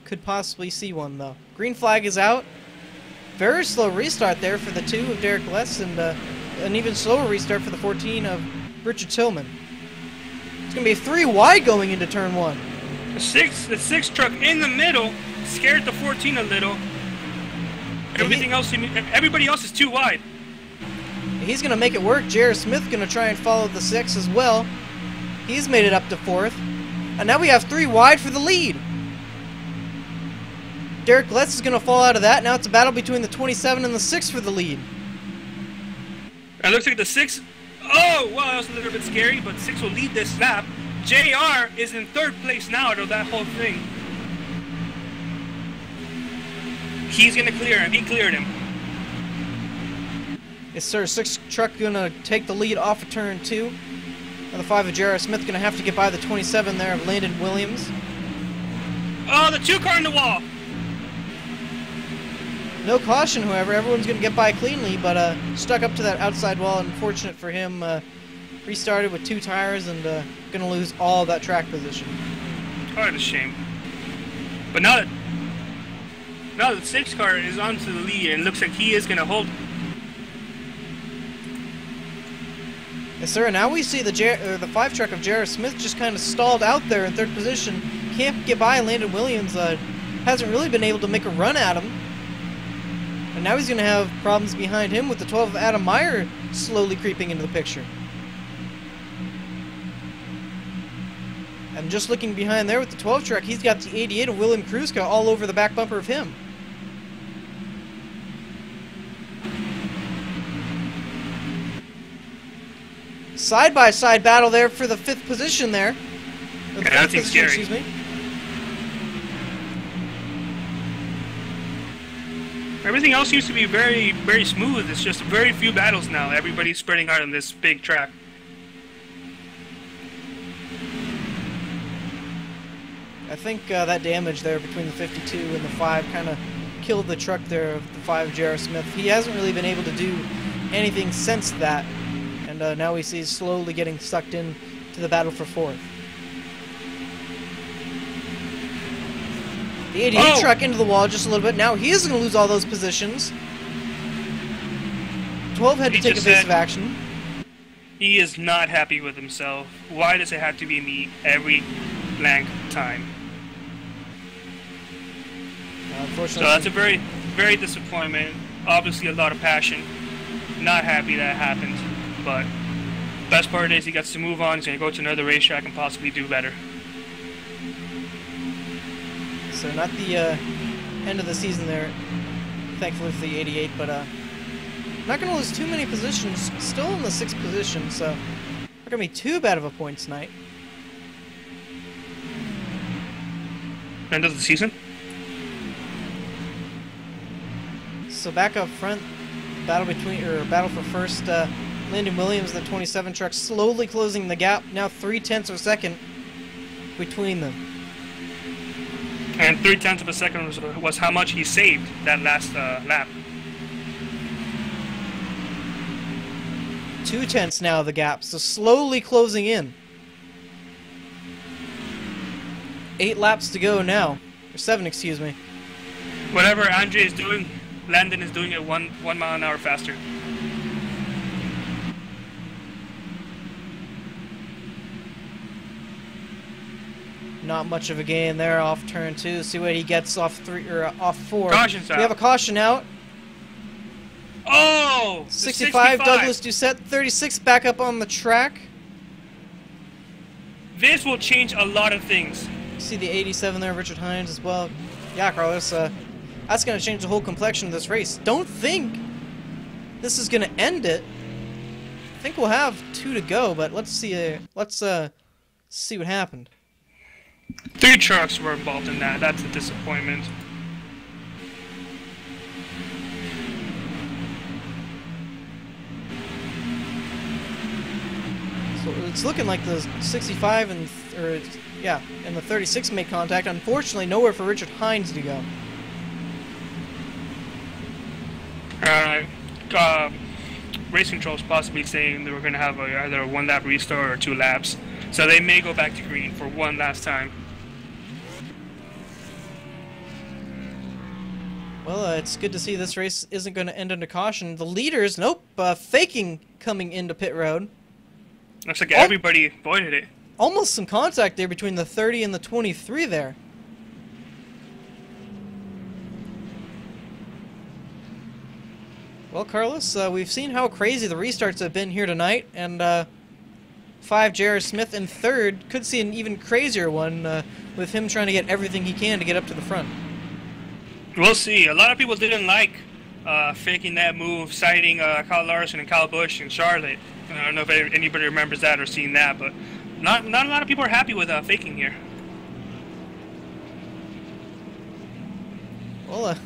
Could possibly see one though. Green flag is out. Very slow restart there for the 2 of Derek Less, and an even slower restart for the 14 of Richard Tillman. It's going to be 3 wide going into turn 1. The six truck in the middle scared the 14 a little. Everybody else is too wide. He's going to make it work. J.R. Smith going to try and follow the 6 as well. He's made it up to 4th. And now we have 3 wide for the lead. Derek Letts is going to fall out of that. Now it's a battle between the 27 and the 6 for the lead. It looks like the 6... Oh, well, that was a little bit scary, but 6 will lead this lap. JR is in 3rd place now out of that whole thing. He's going to clear him. He cleared him. Yes, sir. 6 truck going to take the lead off of turn 2. And the 5 of J.R. Smith going to have to get by the 27 there of Landon Williams. Oh, the 2 car in the wall. No caution, however. Everyone's going to get by cleanly, but stuck up to that outside wall. Unfortunate for him. Restarted with 2 tires and going to lose all of that track position. Oh, it's a shame. But now the 6 car is onto the lead and looks like he is going to hold. Yes, sir. Now we see the 5 truck of J.R. Smith just kind of stalled out there in 3rd position. Can't get by Landon Williams. Hasn't really been able to make a run at him. And now he's going to have problems behind him with the 12 of Adam Meyer slowly creeping into the picture. And just looking behind there with the 12 truck, he's got the 88 of William Kruska all over the back bumper of him. Side-by-side battle there for the 5th position there. Yeah, that seems scary. Excuse me. Everything else seems to be very, very smooth. It's just very few battles now. Everybody's spreading out on this big track. I think that damage there between the 52 and the 5 kind of killed the truck there of the 5 J.R. Smith. He hasn't really been able to do anything since that. And now we see he's slowly getting sucked in to the battle for 4th. The 88 truck into the wall just a little bit. Now he is going to lose all those positions. 12 had to take evasive action. He is not happy with himself. Why does it have to be me every blank time? Unfortunately. So that's a very, very disappointment. Obviously a lot of passion. Not happy that happened. But best part is he gets to move on. He's going to go to another racetrack and possibly do better. So not the end of the season there, thankfully for the 88, but not going to lose too many positions. Still in the 6th position, so not going to be too bad of a points night. End of the season? So back up front, battle for first. Landon Williams, the 27 truck, slowly closing the gap. Now 0.3 of a second between them. And 0.3 of a second was how much he saved that last lap. 0.2 now the gap, so slowly closing in. 8 laps to go now, or 7, excuse me. Whatever Andre is doing, Landon is doing it one mile an hour faster. Not much of a gain there off turn 2. See what he gets off 3 or off 4. Caution's out. We have a caution out. Oh! 65 Douglas Doucette, 36 back up on the track. This will change a lot of things. See the 87 there, Richard Hines as well. Yeah, Carlos, that's going to change the whole complexion of this race. Don't think this is going to end it. I think we'll have 2 to go, but let's see. Let's see what happened. 3 trucks were involved in that. That's a disappointment. So it's looking like the 65 and and the 36 made contact. Unfortunately, nowhere for Richard Hines to go. Race control is possibly saying they were going to have either a 1 lap restart or 2 laps. So they may go back to green for one last time. Well, it's good to see this race isn't going to end under caution. The leaders, nope, faking coming into pit road. Looks like everybody avoided it. Almost some contact there between the 30 and the 23 there. Well, Carlos, we've seen how crazy the restarts have been here tonight, and 5 J.R. Smith in third could see an even crazier one with him trying to get everything he can to get up to the front. We'll see. A lot of people didn't like faking that move, citing Kyle Larson and Kyle Busch in Charlotte. I don't know if anybody remembers that or seen that, but not a lot of people are happy with faking here. Well,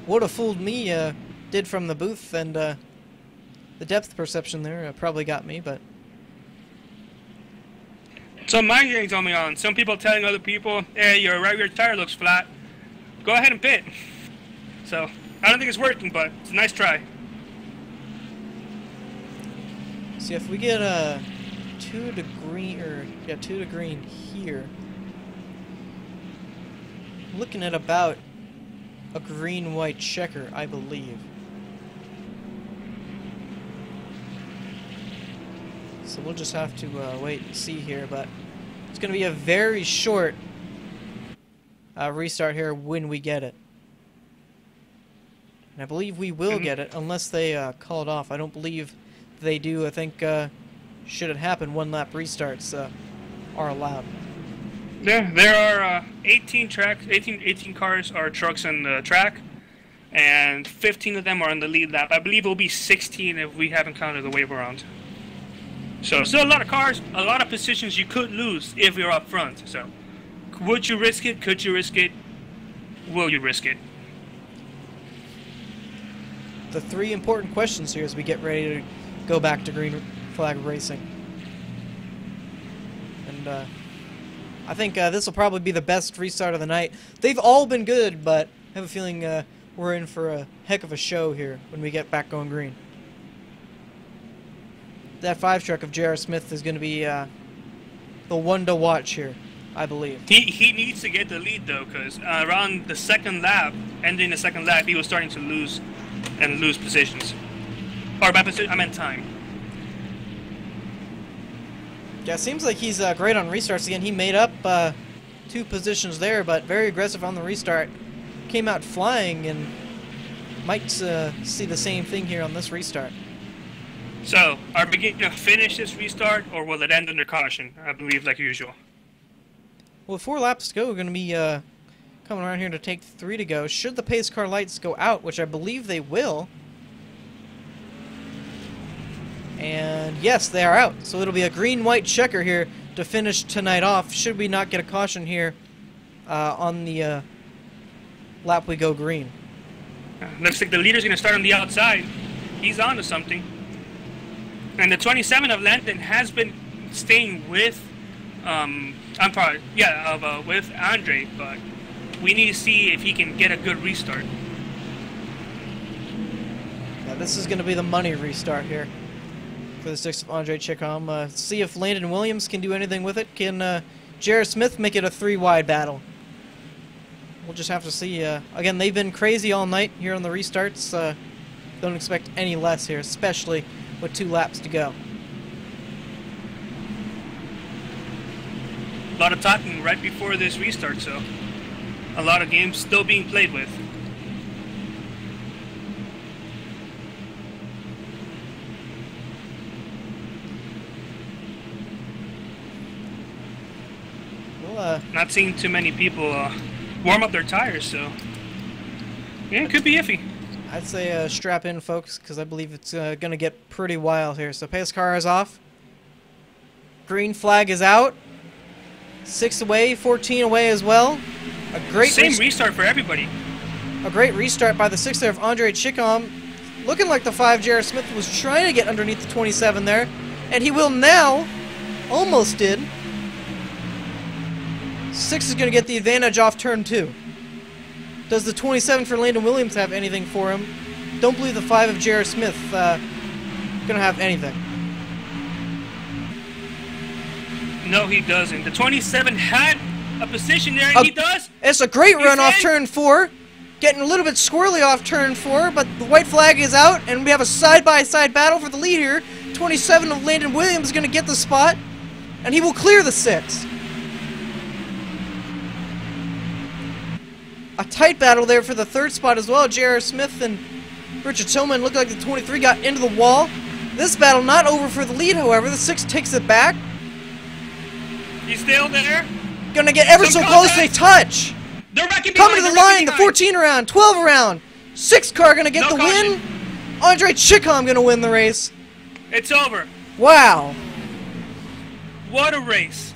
would have fooled me did from the booth, and the depth perception there probably got me, but... So my hearing's only on. Some people telling other people, hey, your right rear tire looks flat. Go ahead and pit. So, I don't think it's working, but it's a nice try. See, if we get 2 to green, or, yeah, 2 to green here, looking at about a green-white checker, I believe. So we'll just have to wait and see here, but it's going to be a very short restart here when we get it. And I believe we will get it, unless they call it off. I don't believe they do. I think, should it happen, 1 lap restarts are allowed. Yeah, there are 18 cars or trucks on the track, and 15 of them are on the lead lap. I believe it will be 16 if we haven't counted the wave around. So still a lot of cars, a lot of positions you could lose if you're up front. So would you risk it? Could you risk it? Will you risk it? The 3 important questions here as we get ready to go back to green flag racing. And I think this will probably be the best restart of the night. They've all been good, but I have a feeling we're in for a heck of a show here when we get back going green. That 5 truck of J.R. Smith is going to be the one to watch here, I believe. He needs to get the lead, though, because around the second lap, ending the second lap, he was starting to lose positions. Or by position, I meant time. Yeah, it seems like he's great on restarts again. He made up 2 positions there, but very aggressive on the restart. Came out flying, and might see the same thing here on this restart. So, are we going to finish this restart, or will it end under caution? I believe, like usual. Well, 4 laps to go, we're going to be coming around here to take 3 to go. Should the pace car lights go out, which I believe they will. And yes, they are out. So it'll be a green-white checker here to finish tonight off. Should we not get a caution here on the lap we go green. Looks like the leader's going to start on the outside. He's on to something. And the 27 of Landon has been staying with, with Andre, but we need to see if he can get a good restart. Yeah, this is going to be the money restart here for the 6 of Andre Chickham. See if Landon Williams can do anything with it. Can J.R. Smith make it a 3-wide battle? We'll just have to see. Again, they've been crazy all night here on the restarts. Don't expect any less here, especially with 2 laps to go. A lot of talking right before this restart, so a lot of games still being played with. Well, Not seeing too many people warm up their tires, so yeah, it could be iffy. I'd say strap in, folks, because I believe it's going to get pretty wild here. So pace car is off. Green flag is out. 6 away, 14 away as well. A great Same restart for everybody. A great restart by the 6 there of Andre Chicom. Looking like the 5 J.R. Smith was trying to get underneath the 27 there. And he will now. Almost did. 6 is going to get the advantage off turn 2. Does the 27 for Landon Williams have anything for him? Don't believe the 5 of J.R. Smith going to have anything. No, he doesn't. The 27 had a position there, and he does. It's a great run off in. turn 4. Getting a little bit squirrely off turn 4, but the white flag is out, and we have a side-by-side battle for the lead here. 27 of Landon Williams is going to get the spot, and he will clear the 6. A tight battle there for the 3rd spot as well. J.R. Smith and Richard Tillman looked like the 23 got into the wall. This battle not over for the lead, however. The 6 takes it back. He's still there. Gonna get ever so close, they touch. They're wrecking Coming to behind, the line, the 14 around, 12 around. 6 car gonna get No the caution. win. Andre Chicom gonna win the race. It's over. Wow. What a race.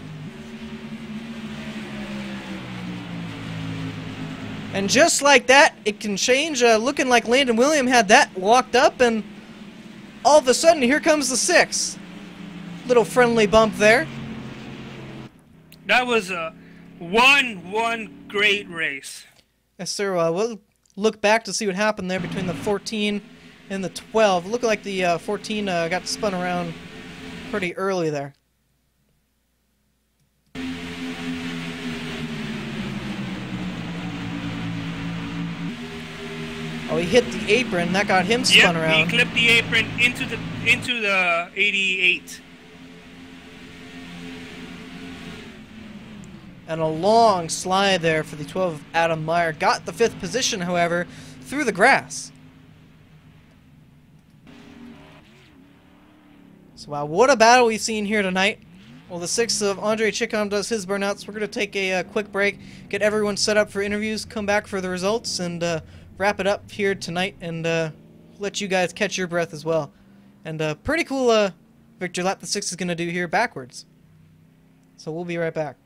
And just like that, it can change. Looking like Landon Williams had that locked up, and all of a sudden, here comes the 6. Little friendly bump there. That was a one great race. Yes, sir. We'll look back to see what happened there between the 14 and the 12. Looked like the 14 got spun around pretty early there. Oh, he hit the apron. That got him spun around. He clipped the apron into the 88. And a long slide there for the 12 of Adam Meyer. Got the 5th position, however, through the grass. So wow, what a battle we've seen here tonight. Well, the 6 of Andre Chicom does his burnouts. We're going to take a quick break, get everyone set up for interviews, come back for the results, and wrap it up here tonight, and let you guys catch your breath as well. And pretty cool victory lap the 6 is going to do here backwards. So we'll be right back.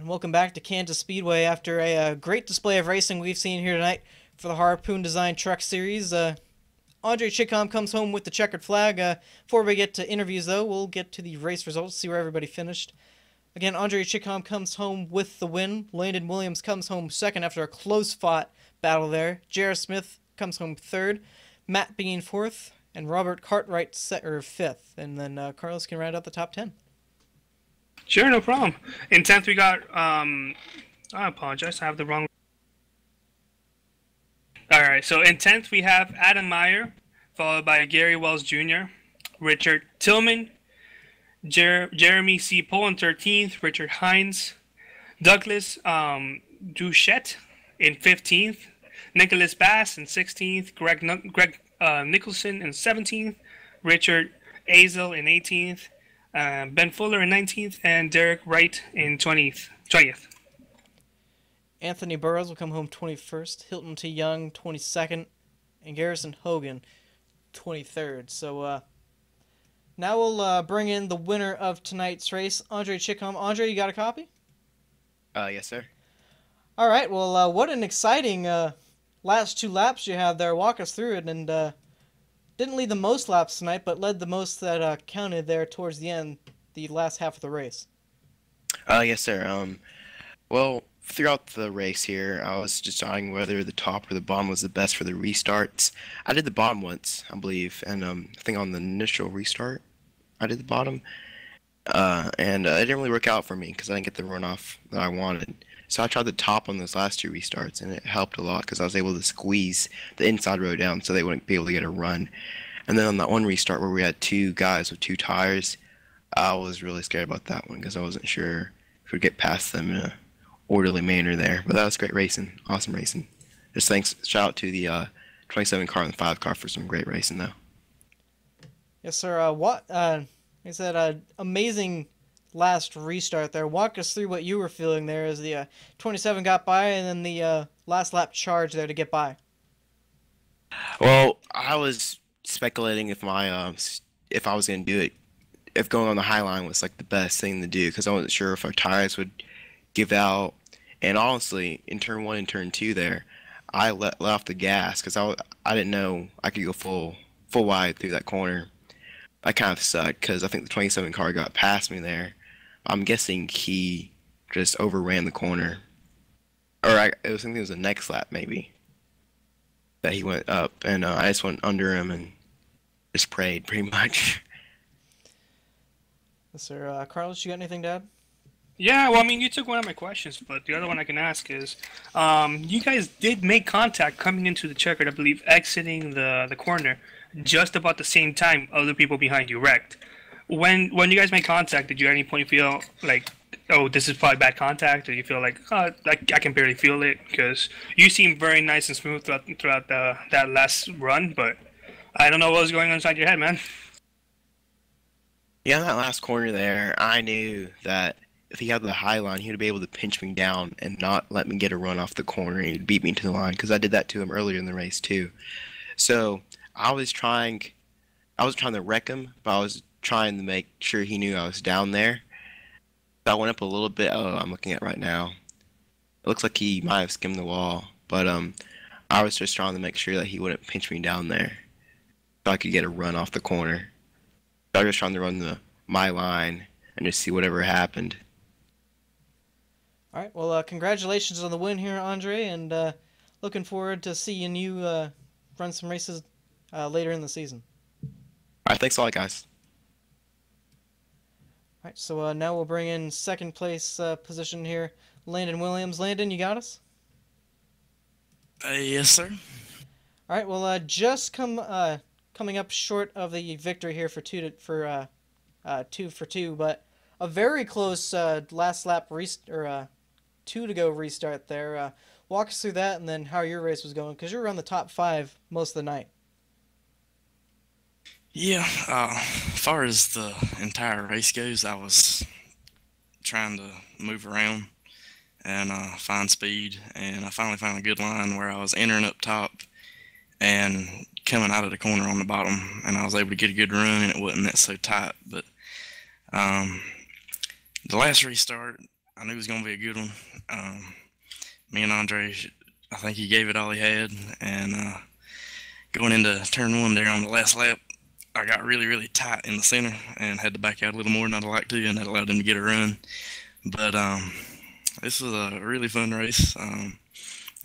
and welcome back to Kansas Speedway after a great display of racing we've seen here tonight for the Harpoon Design Truck Series. Andre Chickham comes home with the checkered flag. Before we get to interviews, though, we'll get to the race results, see where everybody finished. Again, Andre Chickham comes home with the win. Landon Williams comes home second after a close-fought battle there. Jarrett Smith comes home third. Matt being fourth, and Robert Cartwright fifth. And then Carlos can round out the top 10. Sure, no problem. In 10th, we got, I apologize, I have the wrong. All right, so in 10th, we have Adam Meyer, followed by Gary Wells Jr., Richard Tillman, Jeremy C. Pohl in 13th, Richard Hines, Douglas Duchette in 15th, Nicholas Bass in 16th, Greg Nicholson in 17th, Richard Azel in 18th, Ben Fuller in 19th, and Derek Wright in 20th. Anthony Burrows will come home 21st, Hilton T. Young 22nd, and Garrison Hogan 23rd. So now we'll bring in the winner of tonight's race, Andre Chickham. Andre, you got a copy? Yes, sir. All right, well, what an exciting last 2 laps you had there. Walk us through it, and didn't lead the most laps tonight, but led the most that counted there towards the end, the last half of the race. Yes, sir. Well, throughout the race here, I was deciding whether the top or the bottom was the best for the restarts. I did the bottom once, I believe, and I think on the initial restart, I did the bottom. And it didn't really work out for me because I didn't get the runoff that I wanted. So I tried the top on those last 2 restarts, and it helped a lot because I was able to squeeze the inside row down so they wouldn't be able to get a run. And then on that one restart where we had 2 guys with 2 tires, I was really scared about that one because I wasn't sure if we'd get past them in a orderly manner there. But that was great racing. Awesome racing. Just shout out to the 27 car and the 5 car for some great racing, though. Yes, sir. He said amazing last restart there. Walk us through what you were feeling there as the 27 got by and then the last lap charge there to get by. Well, I was speculating if if I was going to do it, if going on the high line was like the best thing to do because I wasn't sure if our tires would give out. And honestly, in turn 1 and turn 2 there, I let off the gas because I didn't know I could go full wide through that corner. I kind of sucked because I think the 27 car got past me there. I'm guessing he just overran the corner. Or I think it was the next lap maybe that he went up. And I just went under him and just prayed pretty much. Yes, sir. Carlos, you got anything to add? Yeah, well, I mean, you took one of my questions, but the other one I can ask is, you guys did make contact coming into the checkered, I believe, exiting the corner just about the same time other people behind you wrecked. When you guys made contact, did you at any point feel like, oh, this is probably bad contact, or you feel like, oh, like I can barely feel it? Because you seem very nice and smooth throughout that last run, but I don't know what was going on inside your head, man. Yeah, in that last corner there, I knew that if he had the high line, he would be able to pinch me down and not let me get a run off the corner, and he'd beat me to the line because I did that to him earlier in the race too. So I was trying to wreck him, but I was trying to make sure he knew I was down there. So I went up a little bit. Oh, I'm looking at it right now. It looks like he might have skimmed the wall, but I was just trying to make sure that he wouldn't pinch me down there, so I could get a run off the corner. So I was just trying to run my line and just see whatever happened. All right, well, congratulations on the win here, Andre, and looking forward to seeing you run some races later in the season. All right, thanks a lot, guys. All right, so now we'll bring in second place position here, Landon Williams. Landon, you got us? Yes, sir. All right, well, just coming up short of the victory here for 2 for 2, but a very close last lap 2 to go restart there. Walk us through that and then how your race was going, because you were on the top 5 most of the night. Yeah, as far as the entire race goes, I was trying to move around and find speed, and I finally found a good line where I was entering up top and coming out of the corner on the bottom, and I was able to get a good run, and it wasn't that so tight. But the last restart, I knew it was gonna be a good one. Me and Andre, I think he gave it all he had, and going into turn one there on the last lap, I got really, really tight in the center and had to back out a little more than I'd like to, and that allowed him to get a run. But this was a really fun race,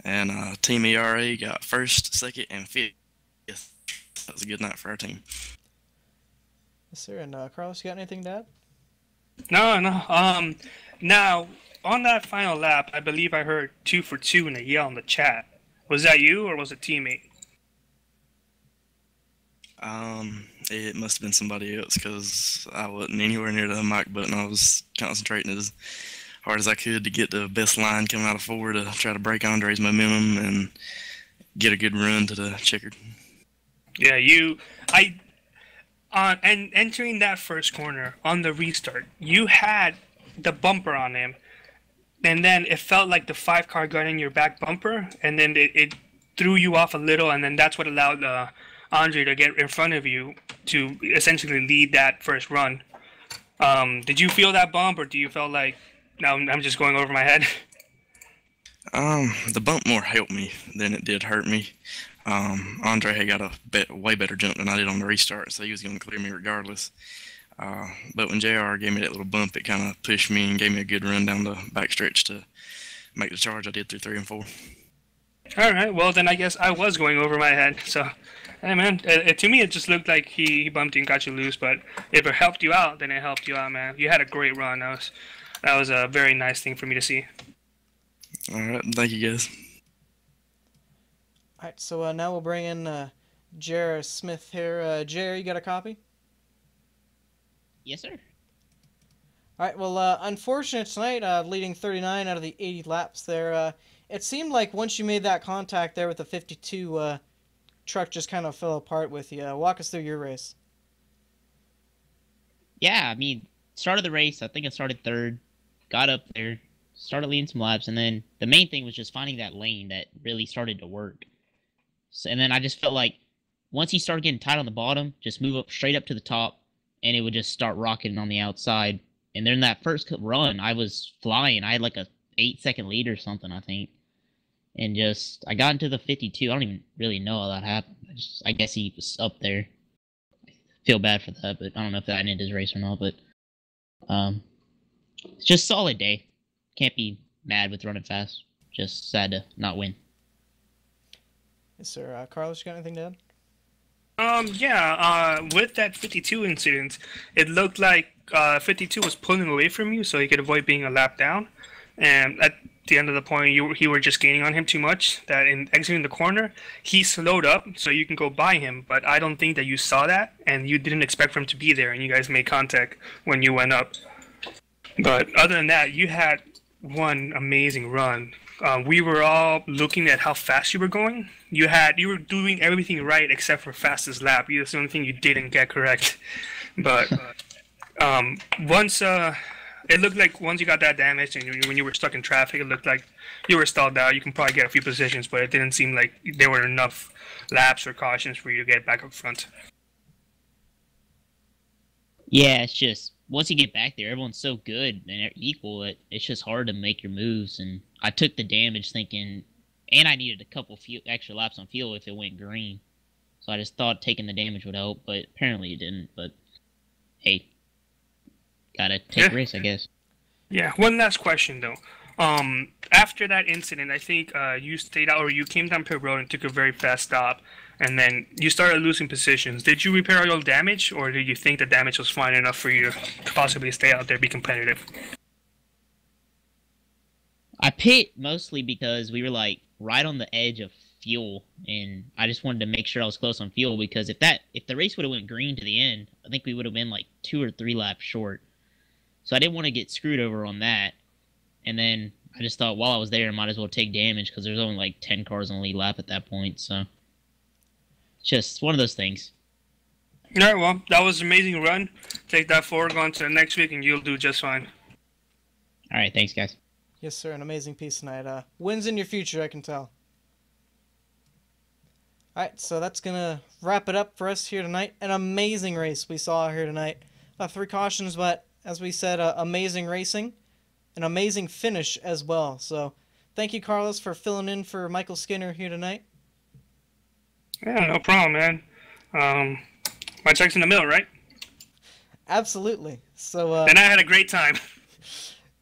and Team IRA got first, second, and fifth. That was a good night for our team. Yes, sir. And Carlos, you got anything to add? No, no. Now on that final lap, I believe I heard 2 for 2 in a yell in the chat. Was that you or was it a teammate? It must have been somebody else because I wasn't anywhere near the mic button. I was concentrating as hard as I could to get the best line coming out of 4 to try to break Andre's momentum and get a good run to the checkered. Yeah, and entering that first corner on the restart, you had the bumper on him, and then it felt like the 5 car got in your back bumper, and then it threw you off a little, and then that's what allowed Andre to get in front of you to essentially lead that first run. Did you feel that bump, or do you feel like, no, I'm just going over my head? The bump more helped me than it did hurt me. Andre had got a way better jump than I did on the restart, so he was going to clear me regardless. But when JR gave me that little bump, it kind of pushed me and gave me a good run down the backstretch to make the charge I did through 3 and 4. All right, well then I guess I was going over my head. So, hey man, to me it just looked like he bumped you and got you loose. But if it helped you out, then it helped you out, man. You had a great run. That was a very nice thing for me to see. All right, thank you guys. All right, so now we'll bring in Jer Smith here. Jer, you got a copy? Yes, sir. All right, well, unfortunate tonight, leading 39 out of the 80 laps there. It seemed like once you made that contact there with the 52, truck just kind of fell apart with you. Walk us through your race. Yeah, I mean, started the race. I think I started third, got up there, started leading some laps, and then the main thing was just finding that lane that really started to work. So, and then I just felt like once he started getting tight on the bottom, just move up straight up to the top, and it would just start rocketing on the outside. And then that first run, I was flying. I had like a 8-second lead or something, I think. And just, I got into the 52. I don't even really know how that happened. I guess he was up there. I feel bad for that, but I don't know if that ended his race or not. But it's just a solid day. Can't be mad with running fast. Just sad to not win. Yes, sir. Carlos, you got anything to add? With that 52 incident, it looked like 52 was pulling away from you so he could avoid being a lap down. And at the end of the point, you were just gaining on him too much, that in exiting the corner, he slowed up so you can go by him. But I don't think that you saw that, and you didn't expect for him to be there, and you guys made contact when you went up. But other than that, you had one amazing run. We were all looking at how fast you were going. You were doing everything right except for fastest lap. That's the only thing you didn't get correct. But once it looked like once you got that damage and when you were stuck in traffic, it looked like you were stalled out. You can probably get a few positions, but it didn't seem like there were enough laps or cautions for you to get back up front. Yeah, it's just once you get back there, everyone's so good and equal that it's just hard to make your moves. And I took the damage thinking, and I needed a couple extra laps on fuel if it went green. So I just thought taking the damage would help, but apparently it didn't. But hey, gotta take risks, I guess. Yeah. One last question though. After that incident, I think you stayed out or you came down pit road and took a very fast stop, and then you started losing positions. Did you repair all your damage, or did you think the damage was fine enough for you to possibly stay out there, be competitive? I pit mostly because we were like right on the edge of fuel, and I just wanted to make sure I was close on fuel because if the race would have went green to the end, I think we would have been like 2 or 3 laps short. So I didn't want to get screwed over on that. And then I just thought while I was there, I might as well take damage because there's only like 10 cars on the lead lap at that point. So it's just one of those things. All right, well, that was an amazing run. Take that forward, go on to the next week, and you'll do just fine. All right, thanks, guys. Yes, sir. An amazing piece tonight. Wins in your future, I can tell. All right, so that's going to wrap it up for us here tonight. An amazing race we saw here tonight. 3 cautions, but as we said, amazing racing. an amazing finish as well. So thank you, Carlos, for filling in for Michael Skinner here tonight. Yeah, no problem, man. My check's in the mail, right? Absolutely. So Then I had a great time.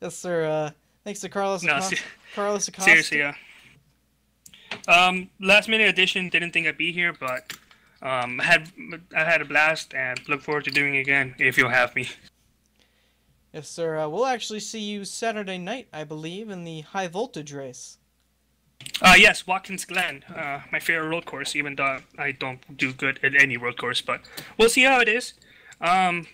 yes, sir. Thanks to Carlos. No, Carlos Acosta. Seriously, yeah. Last minute addition. Didn't think I'd be here, but I had a blast and look forward to doing it again if you'll have me. Yes, sir. We'll actually see you Saturday night, I believe, in the high voltage race. Yes, Watkins Glen, my favorite road course, even though I don't do good at any road course, but we'll see how it is. I'm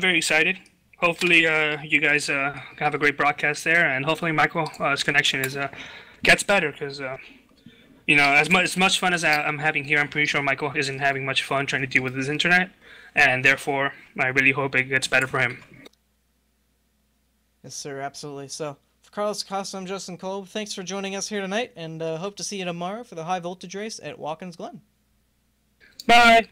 very excited. Hopefully, you guys have a great broadcast there, and hopefully Michael's connection gets better, because as much fun as I'm having here, I'm pretty sure Michael isn't having much fun trying to deal with his internet, and therefore I really hope it gets better for him. Yes, sir. Absolutely. So, for Carlos Acosta, I'm Justin Kolb. Thanks for joining us here tonight, and hope to see you tomorrow for the high voltage race at Watkins Glen. Bye!